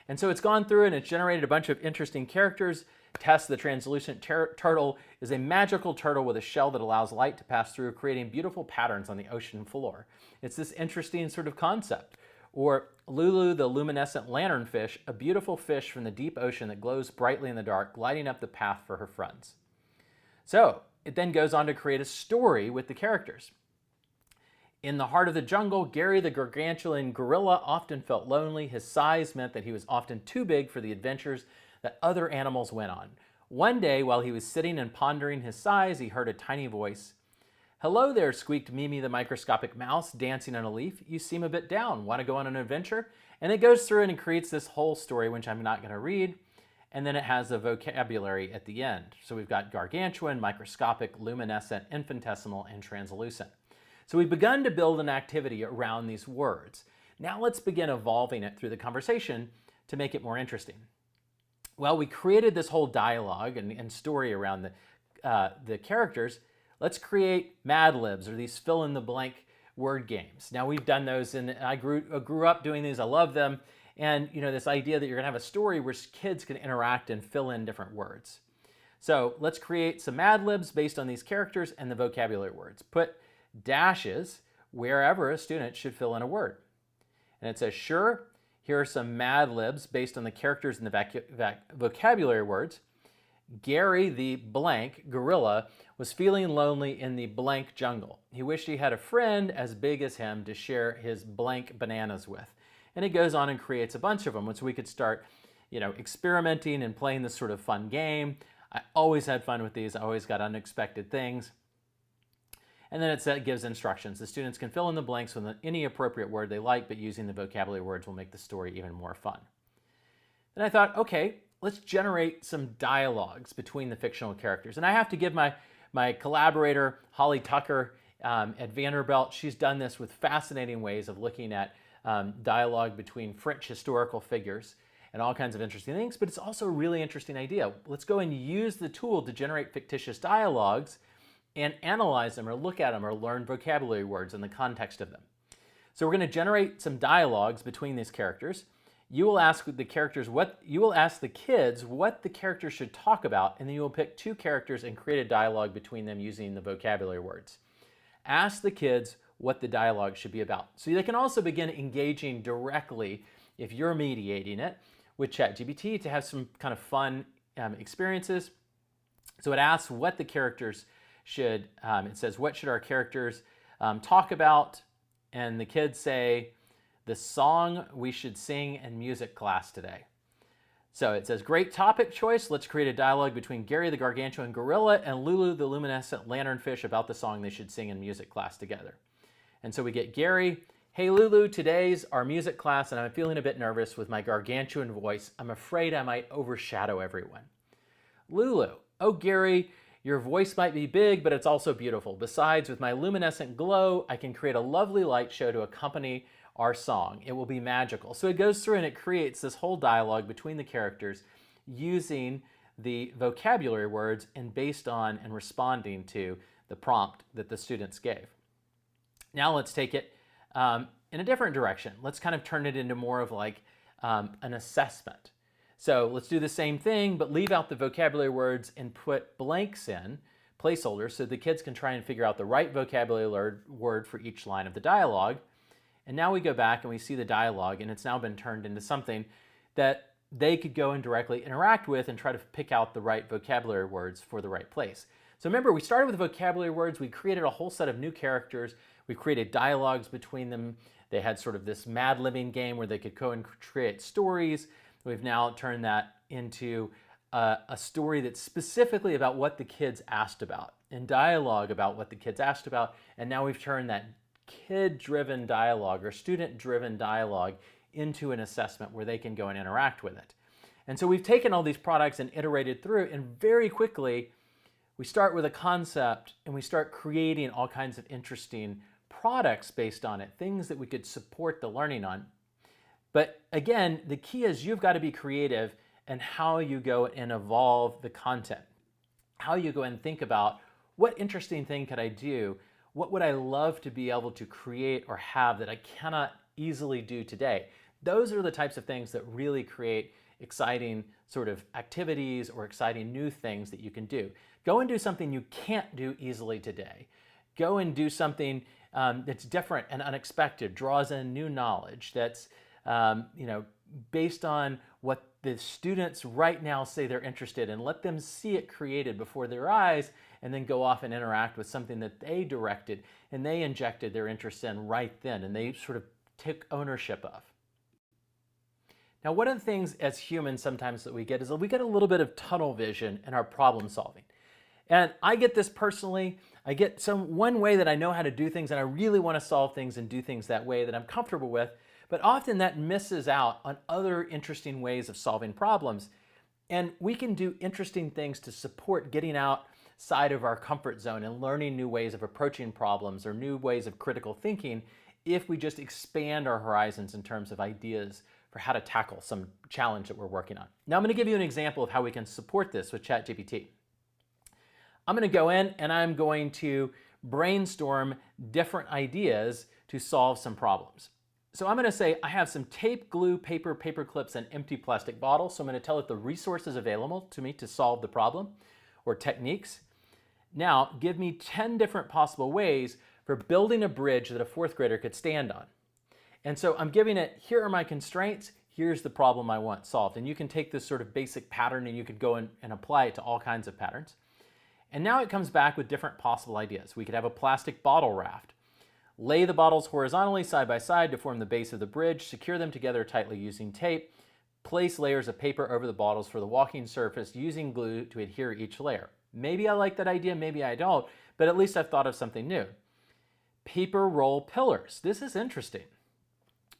And so it's gone through and it's generated a bunch of interesting characters. Tess the translucent turtle is a magical turtle with a shell that allows light to pass through, creating beautiful patterns on the ocean floor. It's this interesting sort of concept. Or Lulu the luminescent lanternfish, a beautiful fish from the deep ocean that glows brightly in the dark, lighting up the path for her friends. So it then goes on to create a story with the characters. In the heart of the jungle, Gary the gargantuan gorilla often felt lonely. His size meant that he was often too big for the adventures that other animals went on. One day, while he was sitting and pondering his size, he heard a tiny voice. "Hello there," squeaked Mimi the microscopic mouse, dancing on a leaf. "You seem a bit down. Want to go on an adventure?" And it goes through and it creates this whole story, which I'm not going to read. And then it has the vocabulary at the end. So we've got gargantuan, microscopic, luminescent, infinitesimal, and translucent. So we've begun to build an activity around these words. Now let's begin evolving it through the conversation to make it more interesting. Well, we created this whole dialogue and story around the characters. let's create Mad Libs, or these fill in the blank word games. Now we've done those, and I grew up doing these. I love them. And this idea that you're gonna have a story where kids can interact and fill in different words. So let's create some Mad Libs based on these characters and the vocabulary words. Put dashes wherever a student should fill in a word. And it says, sure, here are some Mad Libs based on the characters and the vocabulary words. Gary the blank gorilla was feeling lonely in the blank jungle. He wished he had a friend as big as him to share his blank bananas with. And it goes on and creates a bunch of them, so we could start, experimenting and playing this sort of fun game. I always had fun with these. I always got unexpected things. And then it gives instructions. The students can fill in the blanks with any appropriate word they like, but using the vocabulary words will make the story even more fun. Then I thought, okay, let's generate some dialogues between the fictional characters. And I have to give my collaborator, Holly Tucker, at Vanderbilt, she's done this with fascinating ways of looking at dialogue between French historical figures and all kinds of interesting things, but it's also a really interesting idea. Let's go and use the tool to generate fictitious dialogues and analyze them or look at them or learn vocabulary words in the context of them. So we're going to generate some dialogues between these characters. You will ask the kids what the characters should talk about, and then you will pick two characters and create a dialogue between them using the vocabulary words. Ask the kids what the dialogue should be about. So they can also begin engaging directly, if you're mediating it, with ChatGPT to have some kind of fun experiences. So it asks what the characters should, it says, what should our characters talk about? And the kids say, the song we should sing in music class today. So it says, great topic choice. Let's create a dialogue between Gary the gargantuan gorilla and Lulu the luminescent lanternfish about the song they should sing in music class together. And so we get Gary, hey Lulu, today's our music class and I'm feeling a bit nervous with my gargantuan voice. I'm afraid I might overshadow everyone. Lulu, oh Gary, your voice might be big, but it's also beautiful. Besides, with my luminescent glow, I can create a lovely light show to accompany our song. It will be magical. So it goes through and it creates this whole dialogue between the characters using the vocabulary words and based on and responding to the prompt that the students gave. Now let's take it in a different direction. Let's kind of turn it into more of like an assessment. So let's do the same thing, but leave out the vocabulary words and put blanks in, placeholders, so the kids can try and figure out the right vocabulary word for each line of the dialogue. And now we go back and we see the dialogue, and it's now been turned into something that they could go and directly interact with and try to pick out the right vocabulary words for the right place. So remember, we started with vocabulary words. We created a whole set of new characters. We created dialogues between them. They had sort of this Mad Libbing game where they could go and create stories. We've now turned that into a story that's specifically about what the kids asked about, and dialogue about what the kids asked about. And now we've turned that kid-driven dialogue or student-driven dialogue into an assessment where they can go and interact with it. And so we've taken all these products and iterated through, and very quickly we start with a concept and we start creating all kinds of interesting products based on it, things that we could support the learning on. But again, the key is you've got to be creative in how you go and evolve the content, how you go and think about what interesting thing could I do. What would I love to be able to create or have that I cannot easily do today? Those are the types of things that really create exciting sort of activities or exciting new things that you can do. Go and do something you can't do easily today. Go and do something that's different and unexpected, draws in new knowledge, that's based on what the students right now say they're interested in. Let them see it created before their eyes, and then go off and interact with something that they directed and they injected their interest in right then, and they sort of took ownership of. Now, one of the things as humans sometimes that we get is that we get a little bit of tunnel vision in our problem solving. And I get this personally. I get one way that I know how to do things, and I really want to solve things and do things that way that I'm comfortable with. But often that misses out on other interesting ways of solving problems. And we can do interesting things to support getting outside of our comfort zone and learning new ways of approaching problems or new ways of critical thinking if we just expand our horizons in terms of ideas for how to tackle some challenge that we're working on. Now I'm going to give you an example of how we can support this with ChatGPT. I'm going to go in and I'm going to brainstorm different ideas to solve some problems. So I'm going to say I have some tape, glue, paper, paper clips, and empty plastic bottles. So I'm going to tell it the resources available to me to solve the problem or techniques. Now, give me 10 different possible ways for building a bridge that a fourth grader could stand on. And so I'm giving it, here are my constraints, here's the problem I want solved. And you can take this sort of basic pattern and you could go and apply it to all kinds of patterns. And now it comes back with different possible ideas. We could have a plastic bottle raft. Lay the bottles horizontally side by side to form the base of the bridge, secure them together tightly using tape, place layers of paper over the bottles for the walking surface using glue to adhere each layer. Maybe I like that idea, maybe I don't, but at least I've thought of something new. Paper roll pillars. This is interesting.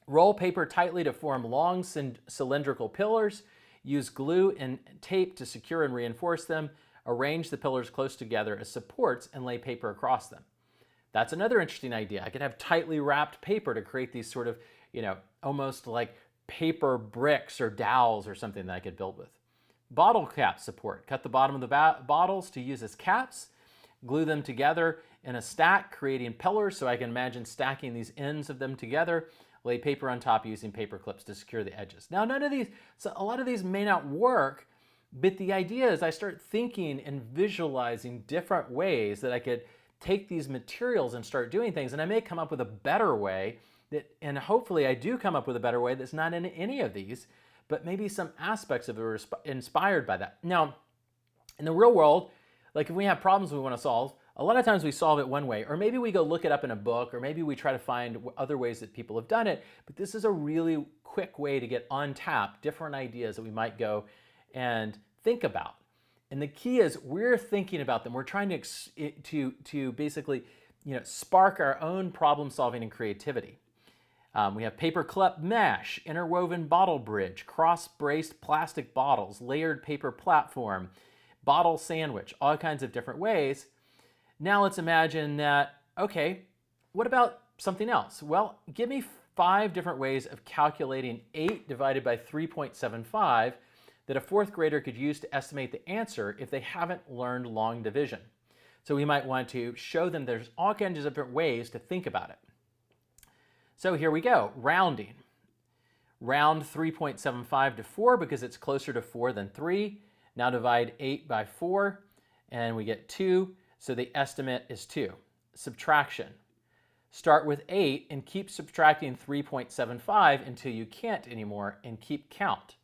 Roll paper tightly to form long cylindrical pillars. Use glue and tape to secure and reinforce them. Arrange the pillars close together as supports and lay paper across them. That's another interesting idea. I could have tightly wrapped paper to create these sort of, almost like paper bricks or dowels or something that I could build with. Bottle cap support. Cut the bottom of the bottles to use as caps. Glue them together in a stack, creating pillars, so I can imagine stacking these ends of them together. Lay paper on top using paper clips to secure the edges. Now, a lot of these may not work, but the idea is I start thinking and visualizing different ways that I could take these materials and start doing things, and I may come up with a better way, and hopefully I do come up with a better way that's not in any of these, but maybe some aspects of it are inspired by that. Now, in the real world, like if we have problems we want to solve, a lot of times we solve it one way, or maybe we go look it up in a book, or maybe we try to find other ways that people have done it, but this is a really quick way to get on tap different ideas that we might go and think about. And the key is we're thinking about them. We're trying to basically spark our own problem solving and creativity. We have paper clip mesh, interwoven bottle bridge, cross-braced plastic bottles, layered paper platform, bottle sandwich, all kinds of different ways. Now let's imagine that, okay, what about something else? Well, give me 5 different ways of calculating 8 divided by 3.75 that a fourth grader could use to estimate the answer if they haven't learned long division. So we might want to show them there's all kinds of different ways to think about it. So here we go, rounding. Round 3.75 to 4 because it's closer to 4 than 3. Now divide 8 by 4 and we get 2, so the estimate is 2. Subtraction. Start with 8 and keep subtracting 3.75 until you can't anymore and keep count.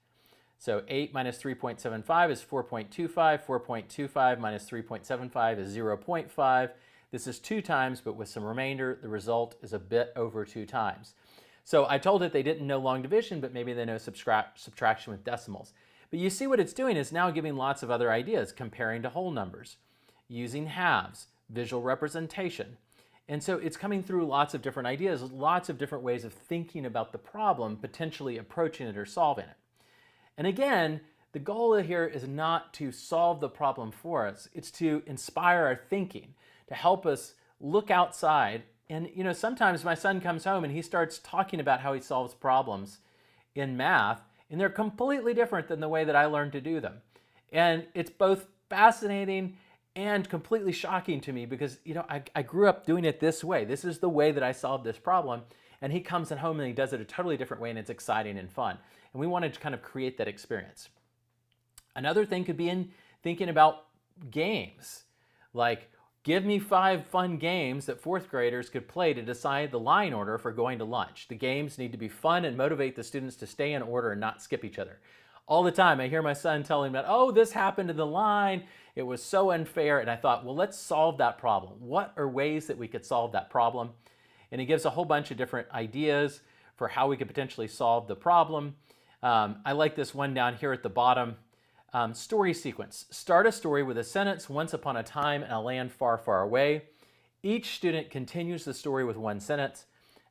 So 8 minus 3.75 is 4.25. 4.25 minus 3.75 is 0.5. This is 2 times, but with some remainder, the result is a bit over 2 times. So I told it they didn't know long division, but maybe they know subtraction with decimals. But you see what it's doing is now giving lots of other ideas, comparing to whole numbers, using halves, visual representation. And so it's coming through lots of different ideas, lots of different ways of thinking about the problem, potentially approaching it or solving it. And again, the goal here is not to solve the problem for us. It's to inspire our thinking, to help us look outside. And sometimes my son comes home and he starts talking about how he solves problems in math, and they're completely different than the way that I learned to do them. And it's both fascinating and completely shocking to me because I grew up doing it this way. This is the way that I solved this problem. And he comes at home and he does it a totally different way, and it's exciting and fun. And we wanted to kind of create that experience. Another thing could be in thinking about games. Like, give me 5 fun games that 4th graders could play to decide the line order for going to lunch. The games need to be fun and motivate the students to stay in order and not skip each other. All the time I hear my son telling me, oh, this happened in the line. It was so unfair. And I thought, well, let's solve that problem. What are ways that we could solve that problem? And he gives a whole bunch of different ideas for how we could potentially solve the problem. I like this one down here at the bottom. Story sequence. Start a story with a sentence, once upon a time in a land far, far away. Each student continues the story with one sentence.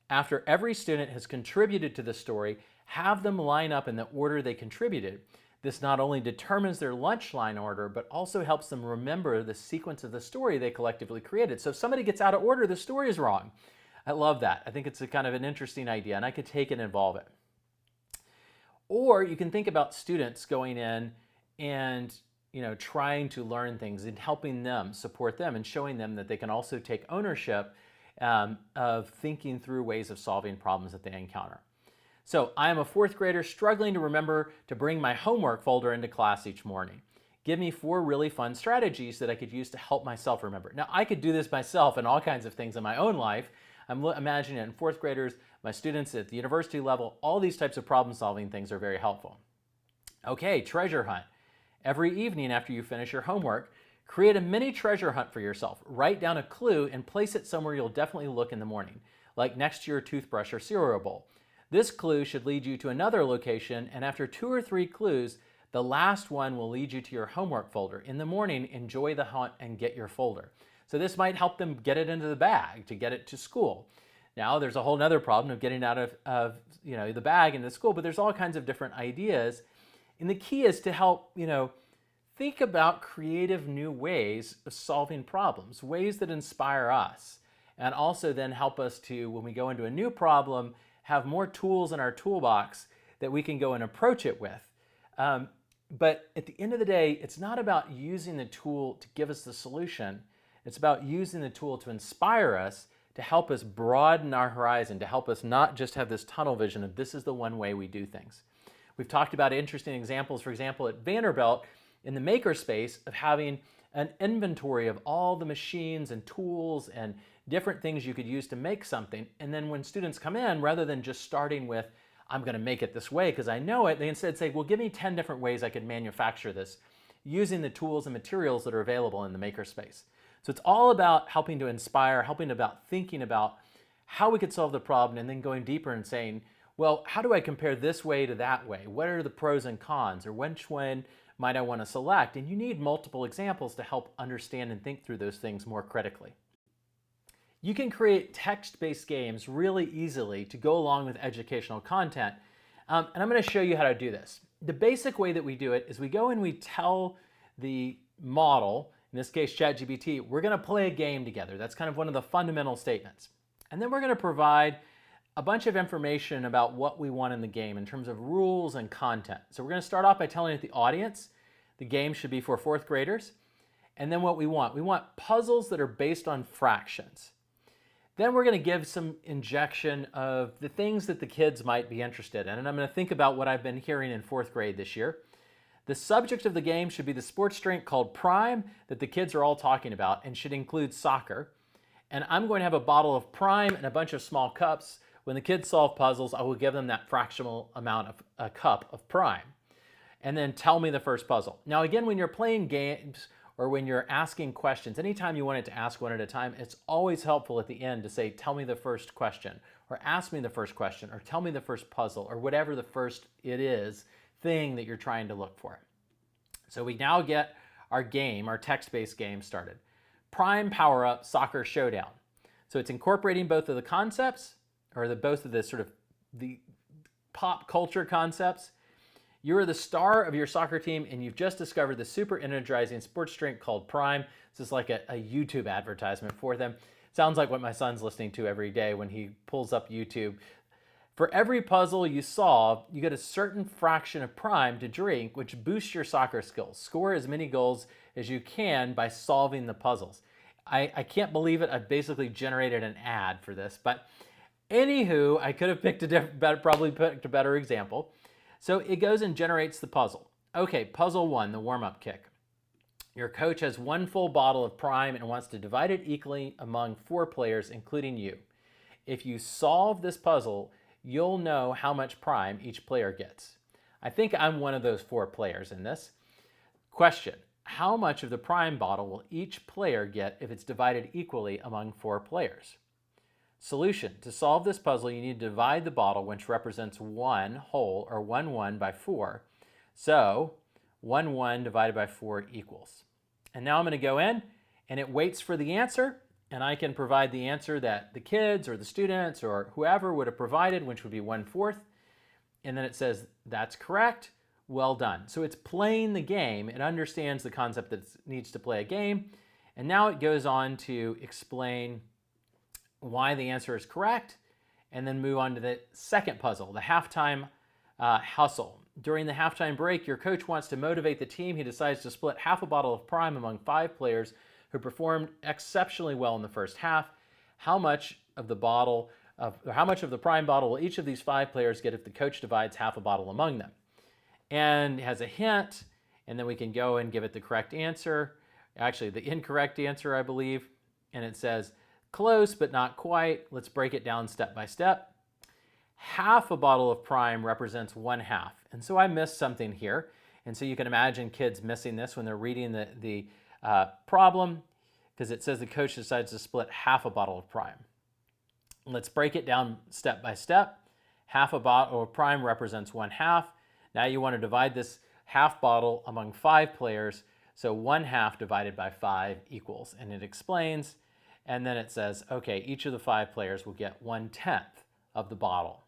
After every student has contributed to the story, have them line up in the order they contributed. This not only determines their lunch line order, but also helps them remember the sequence of the story they collectively created. So if somebody gets out of order, the story is wrong. I love that. I think it's a kind of an interesting idea, and I could take it and evolve it. Or you can think about students going in and trying to learn things and helping them, support them, and showing them that they can also take ownership of thinking through ways of solving problems that they encounter. So I am a fourth grader struggling to remember to bring my homework folder into class each morning. Give me 4 really fun strategies that I could use to help myself remember. Now, I could do this myself and all kinds of things in my own life. I'm imagining it in fourth graders, my students at the university level, all these types of problem solving things are very helpful. Okay, treasure hunt. Every evening after you finish your homework, create a mini treasure hunt for yourself. Write down a clue and place it somewhere you'll definitely look in the morning, like next to your toothbrush or cereal bowl. This clue should lead you to another location, and after 2 or 3 clues, the last one will lead you to your homework folder. In the morning, enjoy the hunt and get your folder. So this might help them get it into the bag to get it to school. Now, there's a whole other problem of getting out of the bag into school, but there's all kinds of different ideas. And the key is to help, think about creative new ways of solving problems, ways that inspire us, and also then help us to, when we go into a new problem, have more tools in our toolbox that we can go and approach it with. But at the end of the day, it's not about using the tool to give us the solution. It's about using the tool to inspire us, to help us broaden our horizon, to help us not just have this tunnel vision of this is the one way we do things. We've talked about interesting examples, for example, at Vanderbilt in the makerspace of having an inventory of all the machines and tools and different things you could use to make something. And then when students come in, rather than just starting with, I'm going to make it this way because I know it, they instead say, well, give me 10 different ways I could manufacture this using the tools and materials that are available in the makerspace. So it's all about helping to inspire, thinking about how we could solve the problem, and then going deeper and saying, well, how do I compare this way to that way? What are the pros and cons, or which one might I want to select? And you need multiple examples to help understand and think through those things more critically. You can create text-based games really easily to go along with educational content. And I'm going to show you how to do this. The basic way that we do it is we go and we tell the model, in this case ChatGPT, we're going to play a game together. That's kind of one of the fundamental statements. And then we're going to provide a bunch of information about what we want in the game in terms of rules and content. So we're going to start off by telling the audience the game should be for fourth graders. And then what we want puzzles that are based on fractions. Then we're going to give some injection of the things that the kids might be interested in. And I'm going to think about what I've been hearing in fourth grade this year. The subject of the game should be the sports drink called Prime that the kids are all talking about and should include soccer. And I'm going to have a bottle of Prime and a bunch of small cups. When the kids solve puzzles, I will give them that fractional amount of a cup of Prime. And then tell me the first puzzle. Now again, when you're playing games, or when you're asking questions, anytime you want it to ask one at a time, it's always helpful at the end to say, tell me the first question, or ask me the first question, or tell me the first puzzle, or whatever the first thing that you're trying to look for. So we now get our game, our text-based game started. Prime Power Up Soccer Showdown. So it's incorporating both of the concepts, or both of the sort of the pop culture concepts. You're the star of your soccer team and you've just discovered the super energizing sports drink called Prime. This is like a YouTube advertisement for them. Sounds like what my son's listening to every day when he pulls up YouTube. For every puzzle you solve, you get a certain fraction of Prime to drink, which boosts your soccer skills. Score as many goals as you can by solving the puzzles. I can't believe it. I've basically generated an ad for this, but anywho, I could have probably picked a better example. So it goes and generates the puzzle. Okay, puzzle 1, the warm-up kick. Your coach has 1 full bottle of Prime and wants to divide it equally among 4 players, including you. If you solve this puzzle, you'll know how much Prime each player gets. I think I'm one of those 4 players in this. Question, how much of the Prime bottle will each player get if it's divided equally among 4 players? Solution, to solve this puzzle, you need to divide the bottle, which represents 1 whole, or 1 by 4. So 1 divided by 4 equals. And now I'm going to go in, and it waits for the answer, and I can provide the answer that the kids or the students or whoever would have provided, which would be 1/4. And then it says, that's correct, well done. So it's playing the game. It understands the concept that it needs to play a game. And now it goes on to explain why the answer is correct, and then move on to the second puzzle, the halftime hustle. During the halftime break, your coach wants to motivate the team. He decides to split half a bottle of Prime among 5 players who performed exceptionally well in the first half. How much of the Prime bottle will each of these 5 players get if the coach divides half a bottle among them? And it has a hint, and then we can go and give it the correct answer. Actually, the incorrect answer, I believe. And it says, close, but not quite. Let's break it down step by step. Half a bottle of Prime represents 1/2. And so I missed something here. And so you can imagine kids missing this when they're reading the problem, because it says the coach decides to split half a bottle of Prime. Let's break it down step by step. Half a bottle of Prime represents 1/2. Now you want to divide this half bottle among 5 players. So 1/2 divided by 5 equals. And it explains, and then it says, okay, each of the 5 players will get 1/10 of the bottle.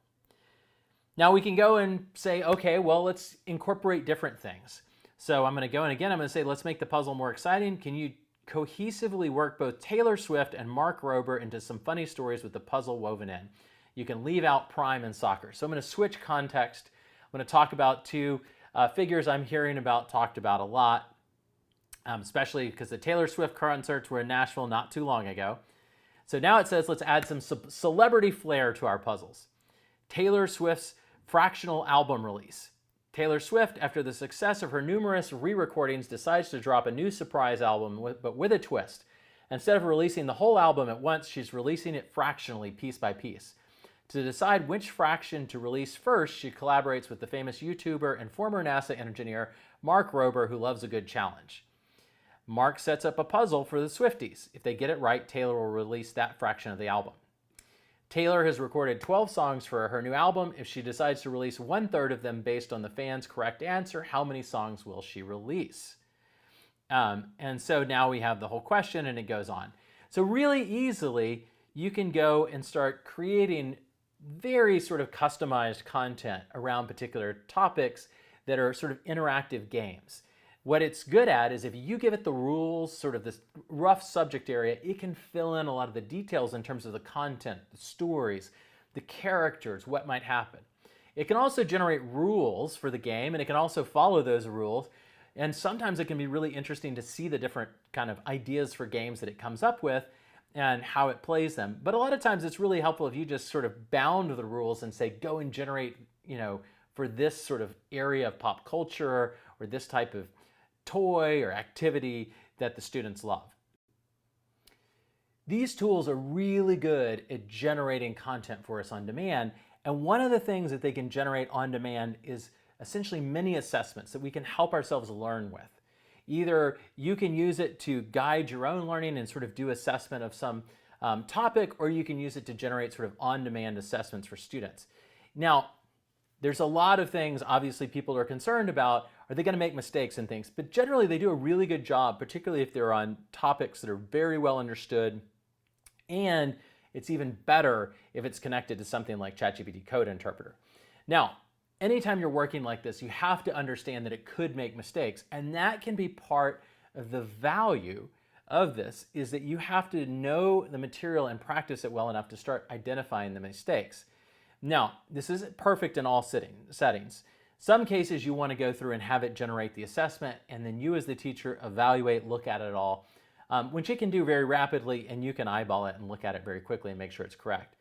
Now we can go and say, okay, well, let's incorporate different things. So I'm going to go, and again, I'm going to say, let's make the puzzle more exciting. Can you cohesively work both Taylor Swift and Mark Rober into some funny stories with the puzzle woven in? You can leave out Prime and soccer. So I'm going to switch context. I'm going to talk about 2 figures I'm hearing about, talked about a lot, especially because the Taylor Swift concerts were in Nashville not too long ago. So now it says, let's add some celebrity flair to our puzzles. Taylor Swift's fractional album release. Taylor Swift, after the success of her numerous re-recordings, decides to drop a new surprise album, but with a twist. Instead of releasing the whole album at once, she's releasing it fractionally, piece by piece. To decide which fraction to release first, she collaborates with the famous YouTuber and former NASA engineer Mark Rober, who loves a good challenge. Mark sets up a puzzle for the Swifties. If they get it right, Taylor will release that fraction of the album. Taylor has recorded 12 songs for her new album. If she decides to release 1/3 of them based on the fans' correct answer, how many songs will she release? And so now we have the whole question, and it goes on. So really easily, you can go and start creating very sort of customized content around particular topics that are sort of interactive games. What it's good at is if you give it the rules, sort of this rough subject area, it can fill in a lot of the details in terms of the content, the stories, the characters, what might happen. It can also generate rules for the game, and it can also follow those rules. And sometimes it can be really interesting to see the different kind of ideas for games that it comes up with and how it plays them. But a lot of times it's really helpful if you just sort of bound the rules and say, go and generate, for this sort of area of pop culture or this type of toy or activity that the students love. These tools are really good at generating content for us on demand. And one of the things that they can generate on demand is essentially mini assessments that we can help ourselves learn with. Either you can use it to guide your own learning and sort of do assessment of some topic, or you can use it to generate sort of on-demand assessments for students. Now, there's a lot of things, obviously, people are concerned about. Are they going to make mistakes and things? But generally, they do a really good job, particularly if they're on topics that are very well understood. And it's even better if it's connected to something like ChatGPT Code Interpreter. Now, anytime you're working like this, you have to understand that it could make mistakes. And that can be part of the value of this, is that you have to know the material and practice it well enough to start identifying the mistakes. Now, this isn't perfect in all settings. Some cases you want to go through and have it generate the assessment, and then you as the teacher evaluate, look at it all, which it can do very rapidly, and you can eyeball it and look at it very quickly and make sure it's correct.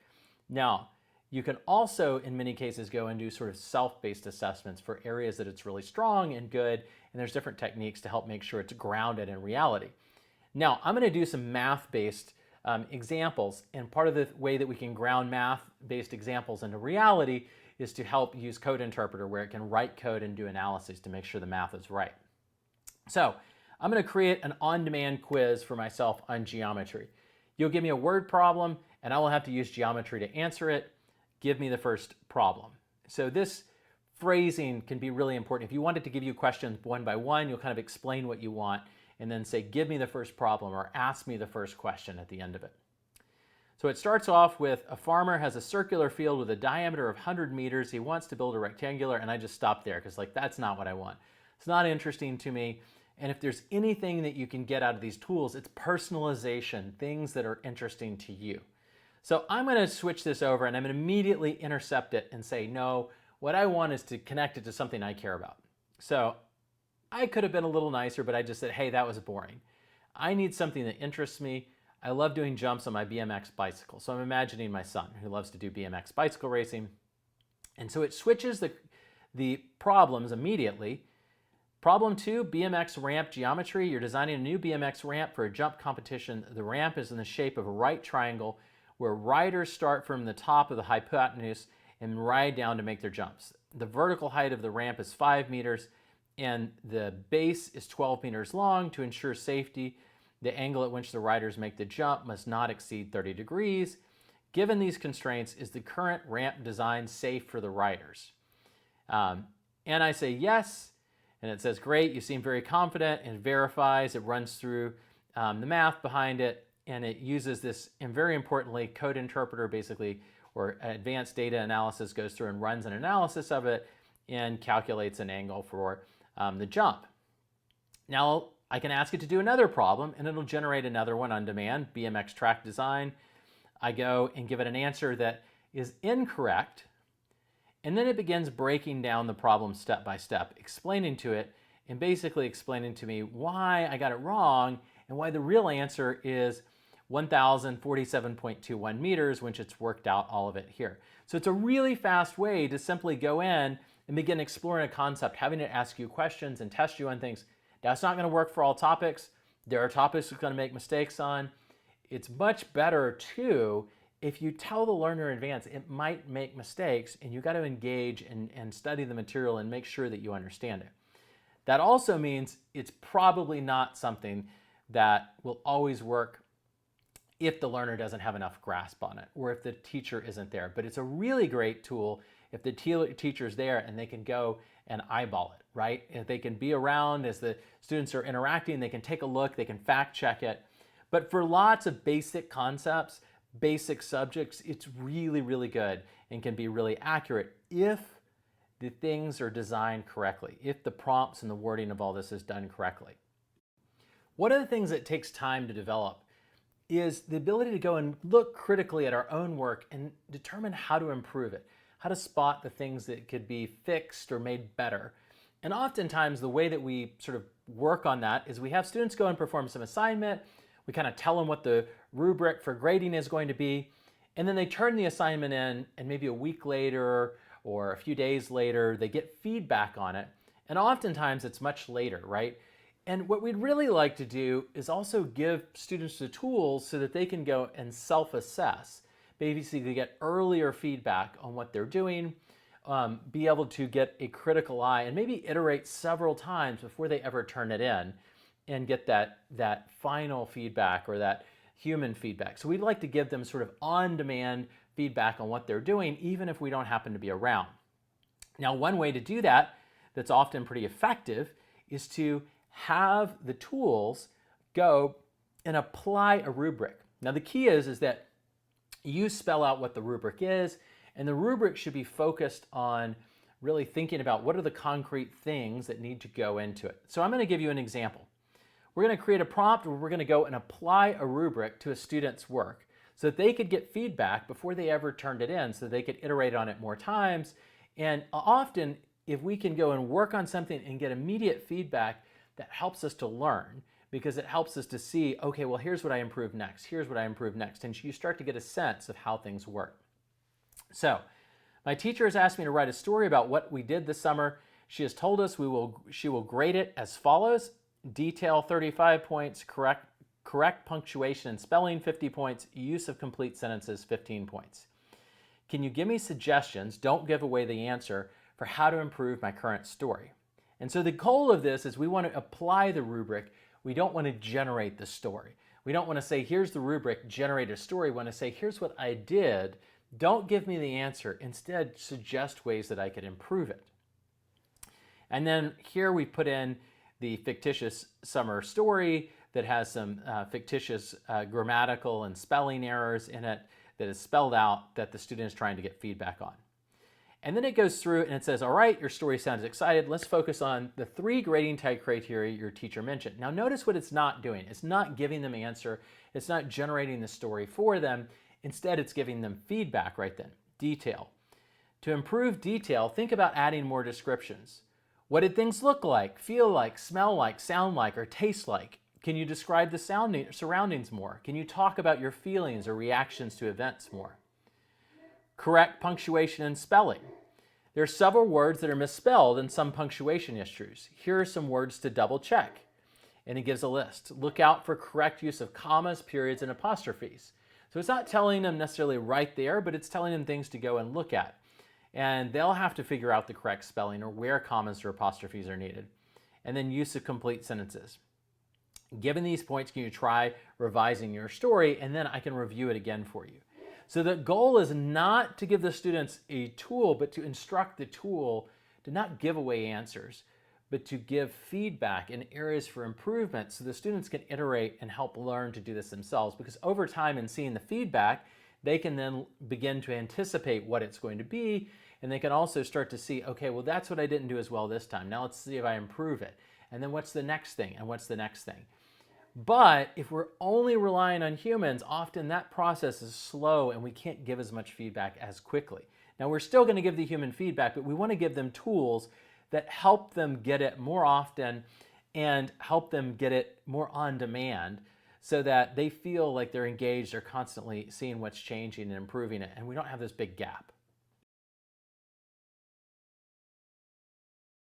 Now, you can also, in many cases, go and do sort of self-based assessments for areas that it's really strong and good, and there's different techniques to help make sure it's grounded in reality. Now, I'm going to do some math-based examples, and part of the way that we can ground math-based examples into reality is to help use Code Interpreter, where it can write code and do analysis to make sure the math is right. So I'm going to create an on-demand quiz for myself on geometry. You'll give me a word problem, and I will have to use geometry to answer it. Give me the first problem. So this phrasing can be really important. If you wanted to give you questions one by one, you'll kind of explain what you want, and then say, give me the first problem, or ask me the first question at the end of it. So it starts off with, a farmer has a circular field with a diameter of 100 meters. He wants to build a rectangular, and I just stopped there because that's not what I want. It's not interesting to me. And if there's anything that you can get out of these tools, it's personalization, things that are interesting to you. So I'm going to switch this over, and I'm going to immediately intercept it and say, no, What I want is to connect it to something I care about. So I could have been a little nicer, but I just said, hey, that was boring. I need something that interests me. I love doing jumps on my BMX bicycle. So I'm imagining my son who loves to do BMX bicycle racing. And so it switches the problems immediately. Problem 2, BMX ramp geometry. You're designing a new BMX ramp for a jump competition. The ramp is in the shape of a right triangle where riders start from the top of the hypotenuse and ride down to make their jumps. The vertical height of the ramp is 5 meters and the base is 12 meters long. To ensure safety, the angle at which the riders make the jump must not exceed 30 degrees. Given these constraints, is the current ramp design safe for the riders? And I say yes, and it says, great, you seem very confident, and it verifies, it runs through the math behind it, and it uses this, and very importantly, code interpreter basically, or advanced data analysis goes through and runs an analysis of it and calculates an angle for the jump. Now, I can ask it to do another problem, and it'll generate another one on demand, BMX track design. I go and give it an answer that is incorrect, and then it begins breaking down the problem step by step, explaining to it, and basically explaining to me why I got it wrong and why the real answer is 1,047.21 meters, which it's worked out all of it here. So it's a really fast way to simply go in and begin exploring a concept, having it ask you questions and test you on things. Now, it's not going to work for all topics. There are topics it's going to make mistakes on. It's much better, too, if you tell the learner in advance it might make mistakes, and you got to engage and study the material and make sure that you understand it. That also means it's probably not something that will always work if the learner doesn't have enough grasp on it or if the teacher isn't there. But it's a really great tool if the teacher's there and they can go and eyeball it, right? If they can be around as the students are interacting, they can take a look, they can fact check it. But for lots of basic concepts, basic subjects, it's really, really good and can be really accurate if the things are designed correctly, if the prompts and the wording of all this is done correctly. One of the things that takes time to develop is the ability to go and look critically at our own work and determine how to improve it, how to spot the things that could be fixed or made better. And oftentimes the way that we sort of work on that is we have students go and perform some assignment, we kind of tell them what the rubric for grading is going to be, and then they turn the assignment in, and maybe a week later or a few days later, they get feedback on it. And oftentimes it's much later, right? And what we'd really like to do is also give students the tools so that they can go and self-assess, basically get earlier feedback on what they're doing, be able to get a critical eye, and maybe iterate several times before they ever turn it in and get that final feedback or that human feedback. So we'd like to give them sort of on-demand feedback on what they're doing, even if we don't happen to be around. Now, one way to do that that's often pretty effective is to have the tools go and apply a rubric. Now, the key is that you spell out what the rubric is, and the rubric should be focused on really thinking about what are the concrete things that need to go into it. So I'm going to give you an example. We're going to create a prompt where we're going to go and apply a rubric to a student's work so that they could get feedback before they ever turned it in, so they could iterate on it more times. And often, if we can go and work on something and get immediate feedback, that helps us to learn, because it helps us to see, okay, well, here's what I improve next, here's what I improve next, and you start to get a sense of how things work. So, my teacher has asked me to write a story about what we did this summer. She has told us she will grade it as follows: detail 35 points, correct punctuation and spelling 50 points, use of complete sentences 15 points. Can you give me suggestions, don't give away the answer, for how to improve my current story? And so the goal of this is we want to apply the rubric. We don't want to generate the story. We don't want to say, here's the rubric, generate a story. We want to say, here's what I did. Don't give me the answer. Instead, suggest ways that I could improve it. And then here we put in the fictitious summer story that has some fictitious grammatical and spelling errors in it that is spelled out that the student is trying to get feedback on. And then it goes through and it says, all right, your story sounds excited. Let's focus on the 3 grading type criteria your teacher mentioned. Now notice what it's not doing. It's not giving them an answer. It's not generating the story for them. Instead, it's giving them feedback right then. Detail. To improve detail, think about adding more descriptions. What did things look like, feel like, smell like, sound like, or taste like? Can you describe the surroundings more? Can you talk about your feelings or reactions to events more? Correct punctuation and spelling. There are several words that are misspelled in some punctuation issues. Here are some words to double check. And it gives a list. Look out for correct use of commas, periods, and apostrophes. So it's not telling them necessarily right there, but it's telling them things to go and look at. And they'll have to figure out the correct spelling or where commas or apostrophes are needed. And then use of complete sentences. Given these points, can you try revising your story, and then I can review it again for you. So the goal is not to give the students a tool, but to instruct the tool to not give away answers, but to give feedback and areas for improvement so the students can iterate and help learn to do this themselves. Because over time and seeing the feedback, they can then begin to anticipate what it's going to be, and they can also start to see, okay, well, that's what I didn't do as well this time. Now let's see if I improve it. And then what's the next thing? And what's the next thing? But if we're only relying on humans, often that process is slow and we can't give as much feedback as quickly. Now, we're still going to give the human feedback, but we want to give them tools that help them get it more often and help them get it more on demand so that they feel like they're engaged, they're constantly seeing what's changing and improving it, and we don't have this big gap.